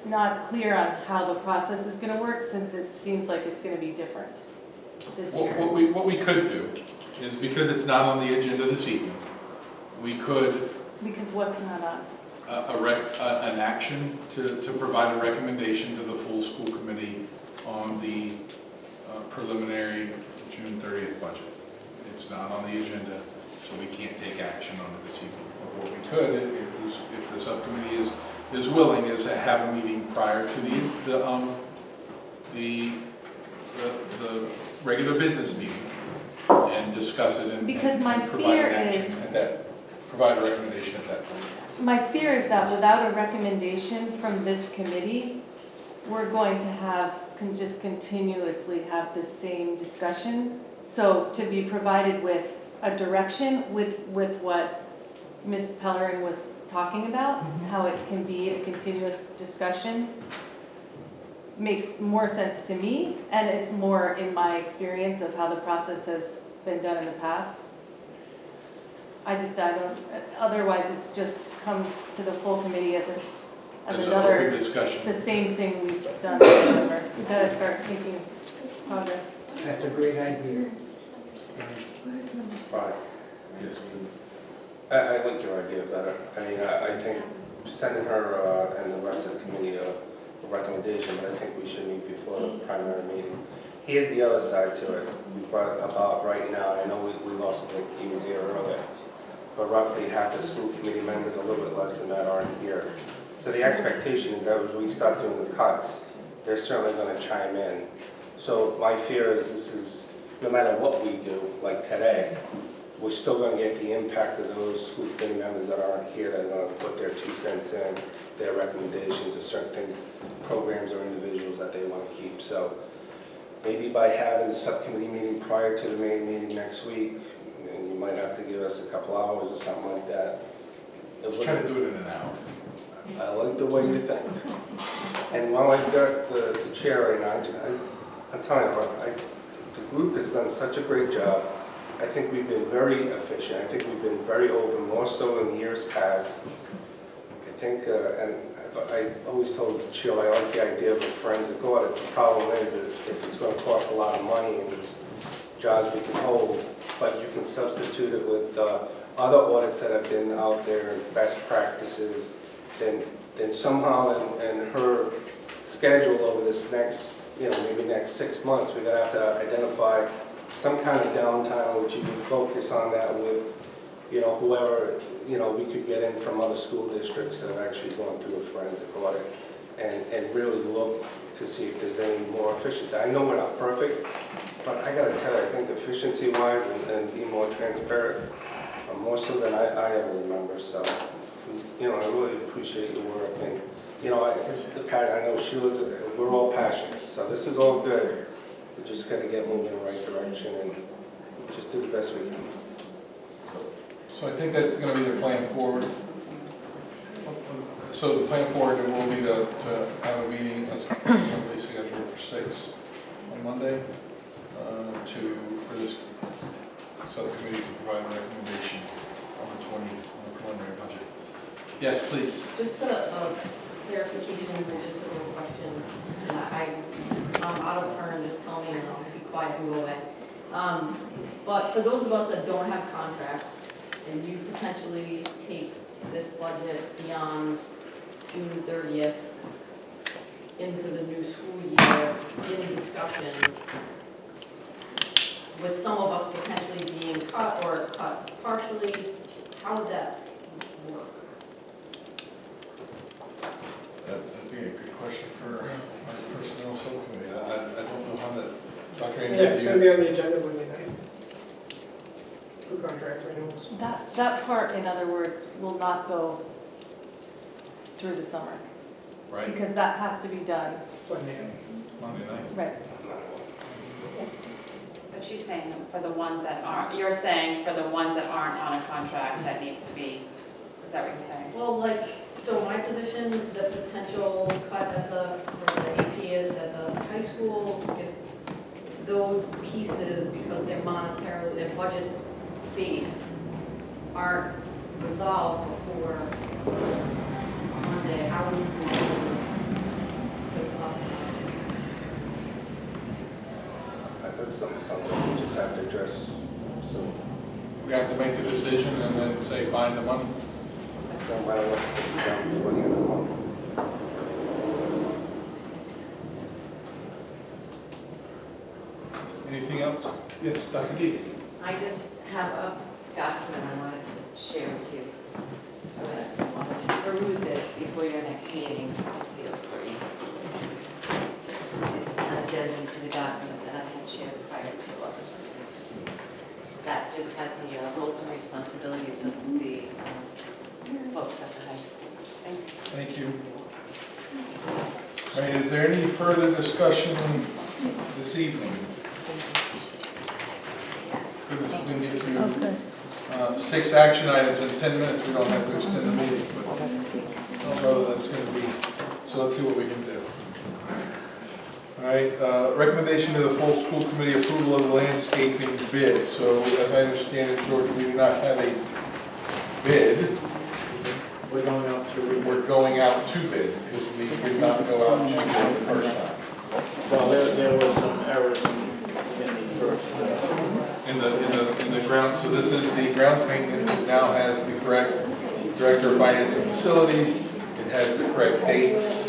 not clear on how the process is going to work since it seems like it's going to be different this year. What we could do is, because it's not on the agenda this evening, we could. Because what's not on? an action to provide a recommendation to the full school committee on the preliminary June 30th budget. It's not on the agenda, so we can't take action on it this evening. But what we could, if the subcommittee is willing, is to have a meeting prior to the regular business meeting and discuss it and Because my provide fear an action is- at that, provide a recommendation at that point. My fear is that without a recommendation from this committee, we're going to have, just continuously have the same discussion. So to be provided with a direction with what Ms. Pellerin was talking about, how it can be a continuous discussion, makes more sense to me, and it's more in my experience of how the process has been done in the past. I don't, otherwise it's just comes to the full committee as another, open discussion. the same thing we've done forever. We've got to start making progress. That's a great idea. Right. Yes, please. I like your idea better. I mean, I think sending her and the rest of the committee a recommendation, but I think we should meet before the primary meeting. Here's the other side to it. We brought about right now, I know we lost Nick, he was here earlier, but roughly half the school committee members, a little bit less than that, aren't here. So the expectation is that as we start doing the cuts, they're certainly going to chime in. So my fear is this is, no matter what we do, like today, we're still going to get the impact of those school committee members that aren't here that are going to put their 2 cents in, their recommendations of certain things, programs or individuals that they want to keep. So maybe by having the subcommittee meeting prior to the main meeting next week, and you might have to give us a couple hours or something like that. Let's try to do it in an hour. I like the way you think. And while I've got the chair right now, I'm telling you, the group has done such a great job. I think we've been very efficient. I think we've been very open, more so in years past. I think, and I always told Jill, I like the idea of a forensic audit. The problem is if it's going to cost a lot of money and it's jobs we can hold, but you can substitute it with other audits that have been out there, best practices, then somehow in her schedule over this next, maybe next 6 months, we're going to have to identify some kind of downtime which you can focus on that with, whoever, we could get in from other school districts that have actually gone through a forensic audit and really look to see if there's any more efficiency. I know we're not perfect, but I got to tell you, I think efficiency-wise and being more transparent, more so than I ever remember. So, I really appreciate your work. And, it's the I know Sheila's, we're all passionate, so this is all good. We just got to get moving in the right direction and just do the best we can. So I think that's going to be the plan forward. So the plan forward will be to have a meeting, that's probably scheduled for 6 on Monday, for this subcommittee to provide a recommendation on the preliminary budget. Yes, please. Just a clarification and just a little question. I'm out of turn, just tell me and I'll be quiet and go away. But for those of us that don't have contracts, and you potentially take this budget beyond June 30th into the new school year in discussion, with some of us potentially being cut or cut partially, how would that work? That'd be a good question for our personnel subcommittee. I don't know how that, Dr. Yeah, Andrew, it's going to be on the agenda Monday night. For contract renewals. That part, in other words, will not go through the summer. Right. Because that has to be done. Monday night. Right. But she's saying for the ones that aren't, you're saying for the ones that aren't on a contract, that needs to be, is that what you're saying? Well, so my position, the potential cut for the AP is at the high school, if those pieces, because they're monetarily, they're budget-based, aren't resolved before Monday, how would you with us? That's something we just have to address soon. We have to make the decision and then say, find the money. no matter what's going to be done before the end of the month. Anything else? Yes, Dr. Deacon. I just have a document I wanted to share with you, so that I wanted to peruse it before your next meeting, feel free. It's an addendum to the document that I had shared prior to August. That just has the roles and responsibilities of the folks at the high school. Thank you. Thank you. All right, is there any further discussion this evening? Goodness, we can get through 6 action items in 10 minutes. We don't have to extend the meeting, but that's going to be, so let's see what we can do. All right, recommendation to the full school committee approval of the landscaping bid. So as I understand it, George, we do not have a bid. We're going out to bid. We're going out to bid because we did not go out to bid the first time. Well, there were some errors in the first. In the grounds, so this is the grounds maintenance. It now has the correct director of finance and facilities. It has the correct dates.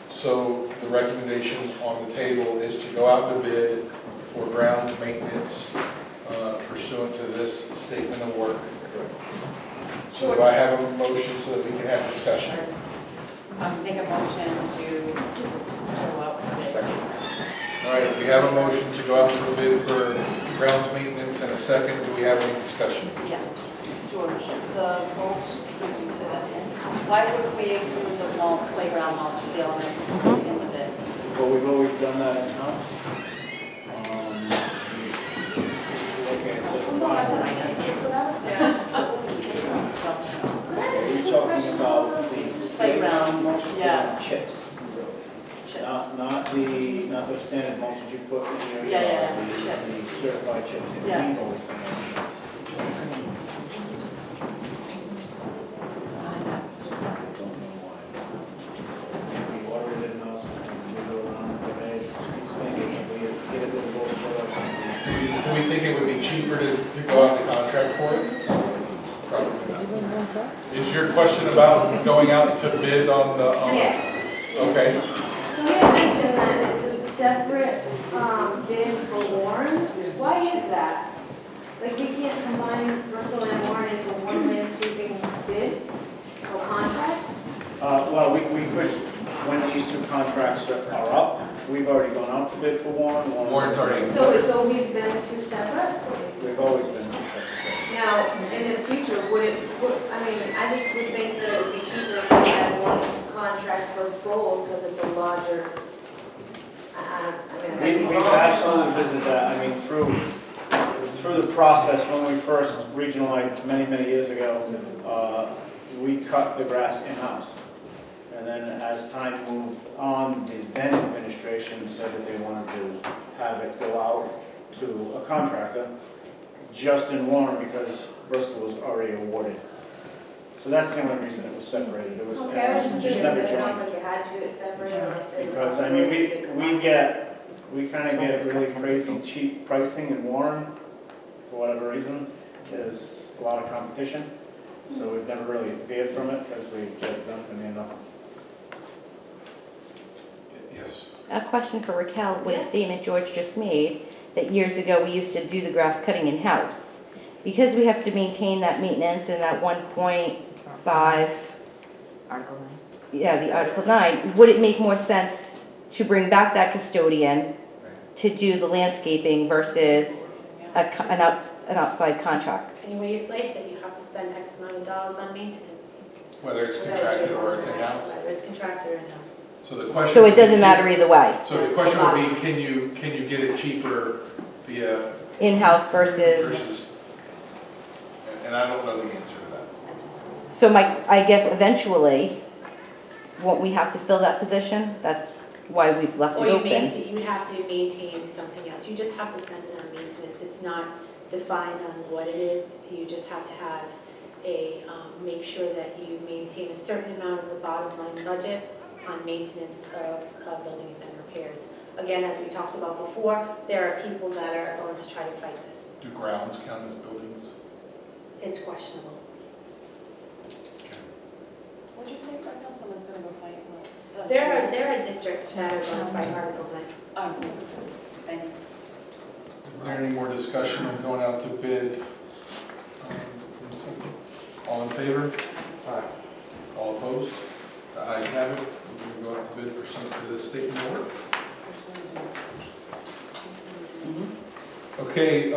So the recommendation on the table is to go out to bid for grounds maintenance pursuant to this statement of work. So do I have a motion so that we can have discussion? Make a motion to go out with it. All right, we have a motion to go out for a bid for grounds maintenance and a second. Do we have any discussion? Yes. George, the mulch, could you say that again? Why would we include the mulch, playground mulch for the elementary schools in the bid? Well, we've always done that in-house. Okay, so the bottom. We're talking about the Playground, yeah. chips. Chips. Not the standard mulches you put in your. Yeah, the chips. certified chips. Yeah. We've always done that. We ordered it in-house, we go around, we get a bit of both. Do we think it would be cheaper to go out the contract for it? Probably not. Is your question about going out to bid on the? Yes. Okay. So you mentioned that it's a separate bid for Warren. Why is that? Like, we can't combine Russell and Warren into one landscaping bid or contract? Well, we could, when these two contracts are up, we've already gone out to bid for Warren. Warren's already. So it's always been two separate? We've always been two separate. Now, in the future, I just would think that it would be cheaper if we had one contract for both because it's a larger, We've absolutely visited that, through the process, when we first regionalized many years ago, we cut the grass in-house. And then as time moved on, the then administration said that they wanted to have it go out to a contractor, just in Warren, because Bristol was already awarded. So that's the only reason it was separated. It was okay, I was just never curious, I don't joined. know if you had to do it separate or if it Because, we kind of get really crazy cheap pricing in Warren, for whatever reason. There's a lot of competition, so we've never really veered from it because we get it done for near nothing. Yes. A question for Raquel with a statement George just made, that years ago we used to do the grass cutting in-house. Because we have to maintain that maintenance and that 1.5, Article 9. yeah, the Article 9, would it make more sense to bring back that custodian to do the landscaping versus an outside contract? Any way you slice it, you have to spend X amount of dollars on maintenance. Whether it's contracted or it's in-house? Whether it's contracted or in-house. So the question. So it doesn't matter either way? So the question would be, can you get it cheaper via? In-house versus, and I don't know the answer to that. so I guess eventually, won't we have to fill that position? That's why we've left it Or open. you would have to maintain something else. You just have to spend it on maintenance. It's not defined on what it is. You just have to have make sure that you maintain a certain amount of the bottom line budget on maintenance of buildings and repairs. Again, as we talked about before, there are people that are going to try to fight this. Do grounds count as buildings? It's questionable. What'd you say, right now, someone's gonna go fight? What? There are districts that are going to fight Article 9. Oh, thanks. Is there any more discussion on going out to bid? From the city? All in favor? Aye. All opposed? The ayes have it. We're going to go out to bid pursuant to this statement of work. Okay,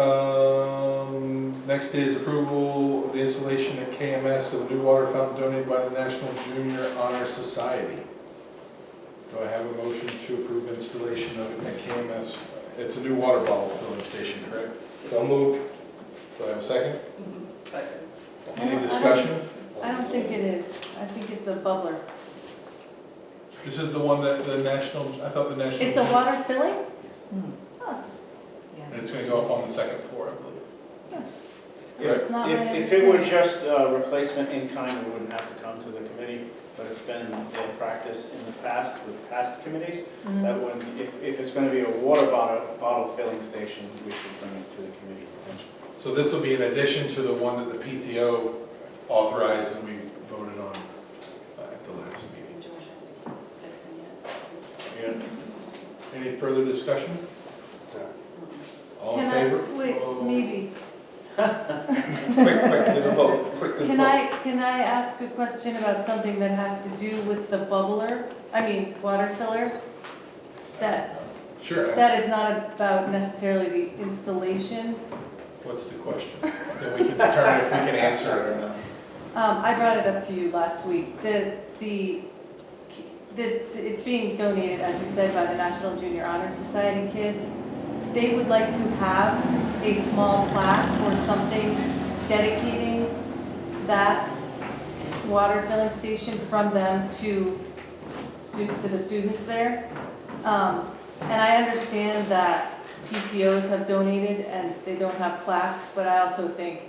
next is approval of the installation at KMS of a new water fountain donated by the National Junior Honor Society. Do I have a motion to approve installation of it at KMS? It's a new water bottle filling station, correct? So moved. Do I have a second? Second. Any discussion? I don't think it is. I think it's a bubbler. This is the one that the national, I thought the national. It's a water filling? And it's going to go up on the second floor, I believe. It's not my If it were understanding. just replacement in kind, we wouldn't have to come to the committee, but it's been their practice in the past with past committees, that when, if it's going to be a water bottle filling station, we should bring it to the committee's attention. So this will be in addition to the one that the PTO authorized and we voted on at the last meeting. George has to keep fixing it. Any further discussion? All in Can favor? Wait, maybe. Quick to the vote. Quick to the Can vote. can I ask a question about something that has to do with the bubbler? I mean, water filler? Sure. That is not about necessarily the installation. What's the question? Then we can determine if we can answer it or not. I brought it up to you last week. It's being donated, as you said, by the National Junior Honor Society kids. They would like to have a small plaque or something dedicating that water filling station from them to the students there. And I understand that PTOs have donated and they don't have plaques, but I also think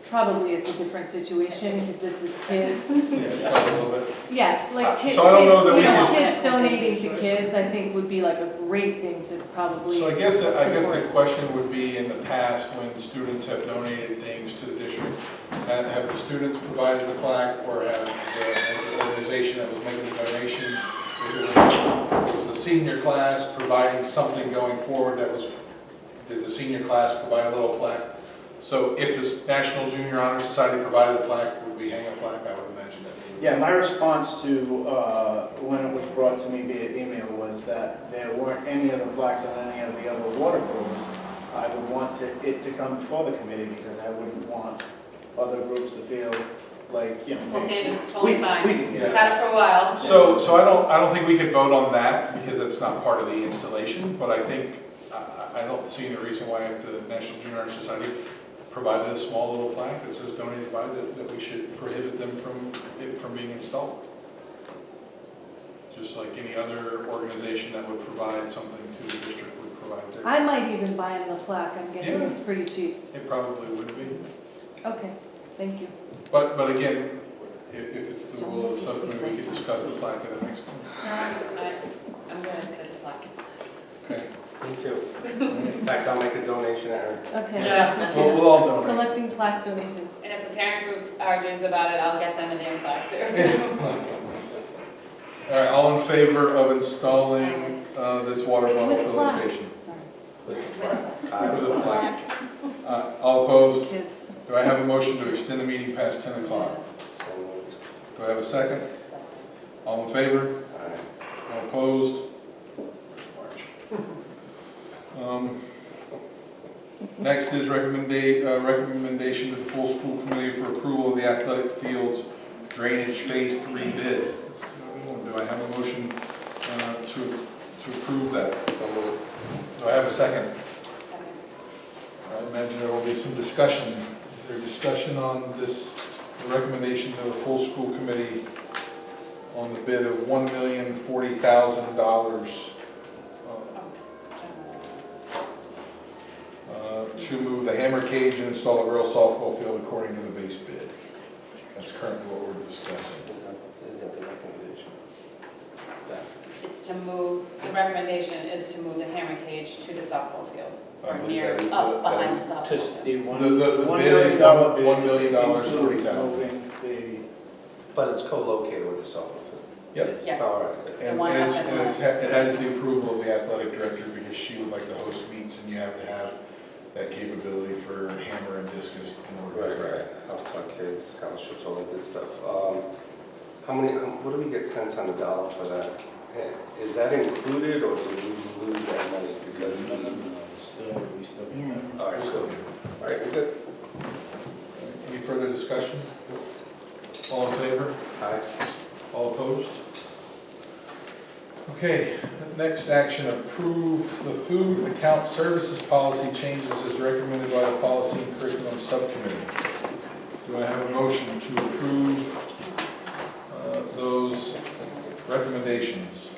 probably it's a different situation because this is kids. Yeah, a little bit. Yeah, like kids, So I don't know that we can- kids donating to kids, I think would be like a great thing to probably. So I guess support. the question would be, in the past, when students have donated things to the district, have the students provided the plaque, or has the organization that was making the donation, if it was the senior class providing something going forward, did the senior class provide a little plaque? So if the National Junior Honor Society provided a plaque, would we hang a plaque? I would imagine that. Yeah, my response to when it was brought to me via email was that there weren't any other plaques on any of the other water programs. I would want it to come before the committee because I wouldn't want other groups to feel like, you know. Well, David's totally fine. We've yeah. had it for a while. So I don't think we could vote on that because it's not part of the installation, but I think, I don't see any reason why if the National Junior Honor Society provided a small little plaque that says donated by, that we should prohibit them from being installed. Just like any other organization that would provide something to the district would provide their. I might even buy him the plaque, I'm guessing Yeah. it's pretty cheap. It probably would be. Okay, thank you. But again, if it's the will of the subcommittee, we could discuss the plaque at the next time. I'm going to take the plaque. Okay. Me too. In fact, I'll make a donation, Aaron. Okay. Yeah. We'll all donate. Collecting plaque donations. And if the parent group argues about it, I'll get them a damn plaque too. All right, all in favor of installing this water bottle With filling plaque. station? Aye. With a plaque. All opposed? Kids. Do I have a motion to extend the meeting past 10 o'clock? So moved. Do I have a second? All in favor? Aye. All opposed? March. Next is recommendation to the full school committee for approval of the athletic fields drainage phase 3 bid. Do I have a motion to approve that? So moved. Do I have a second? I imagine there will be some discussion. Is there discussion on this recommendation to the full school committee on the bid of $1,040,000 to move the hammer cage and install a real softball field according to the base bid? That's currently what we're discussing. Is that the recommendation? It's to move, the recommendation is to move the hammer cage to the softball field, I or believe near, that is up the- behind that the softball Just field. the one. The $1 bid is million $1 million, includes 40,000. moving the But it's co-located with the softball field? Yep. Yes. All right. And it has the approval of the athletic director because she would like to host meets and you have to have that capability for hammer and discus in order to. Right. Helps our kids, scholarships, all that good stuff. What do we get cents on the dollar for that? Is that included or do we lose that money because We still get that. All right, so, all right, we're good. Any further discussion? All in favor? Aye. All opposed? Okay, next action, approve the food account services policy changes as recommended by the Policy and Curriculum Subcommittee. Do I have a motion to approve those recommendations?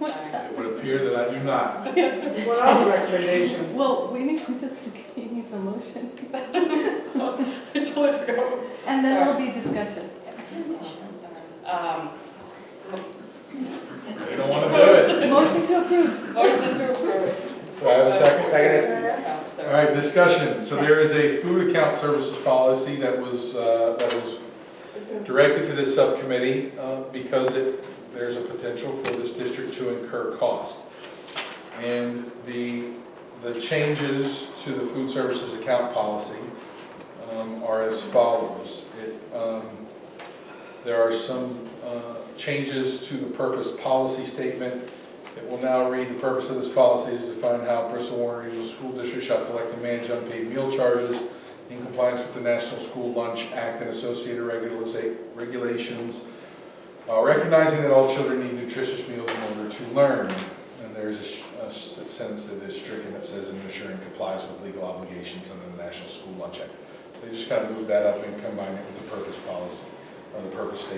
It would appear that I do not. What are the recommendations? Well, we need a motion. I totally forgot. And then there'll be discussion. They don't want to do it. Motion to approve. Motion to approve. Do I have a second? Second. All right, discussion. So there is a food account services policy that was directed to this subcommittee because there's a potential for this district to incur cost. And the changes to the food services account policy are as follows. There are some changes to the purpose policy statement. It will now read, the purpose of this policy is to define how Bristol Warren Regional School District shall collect and manage unpaid meal charges in compliance with the National School Lunch Act and associated regulations, recognizing that all children need nutritious meals in order to learn. And there's a sentence that is stricken that says, and ensuring complies with legal obligations under the National School Lunch Act. They just kind of moved that up and combined it with the purpose policy, or the purpose statement.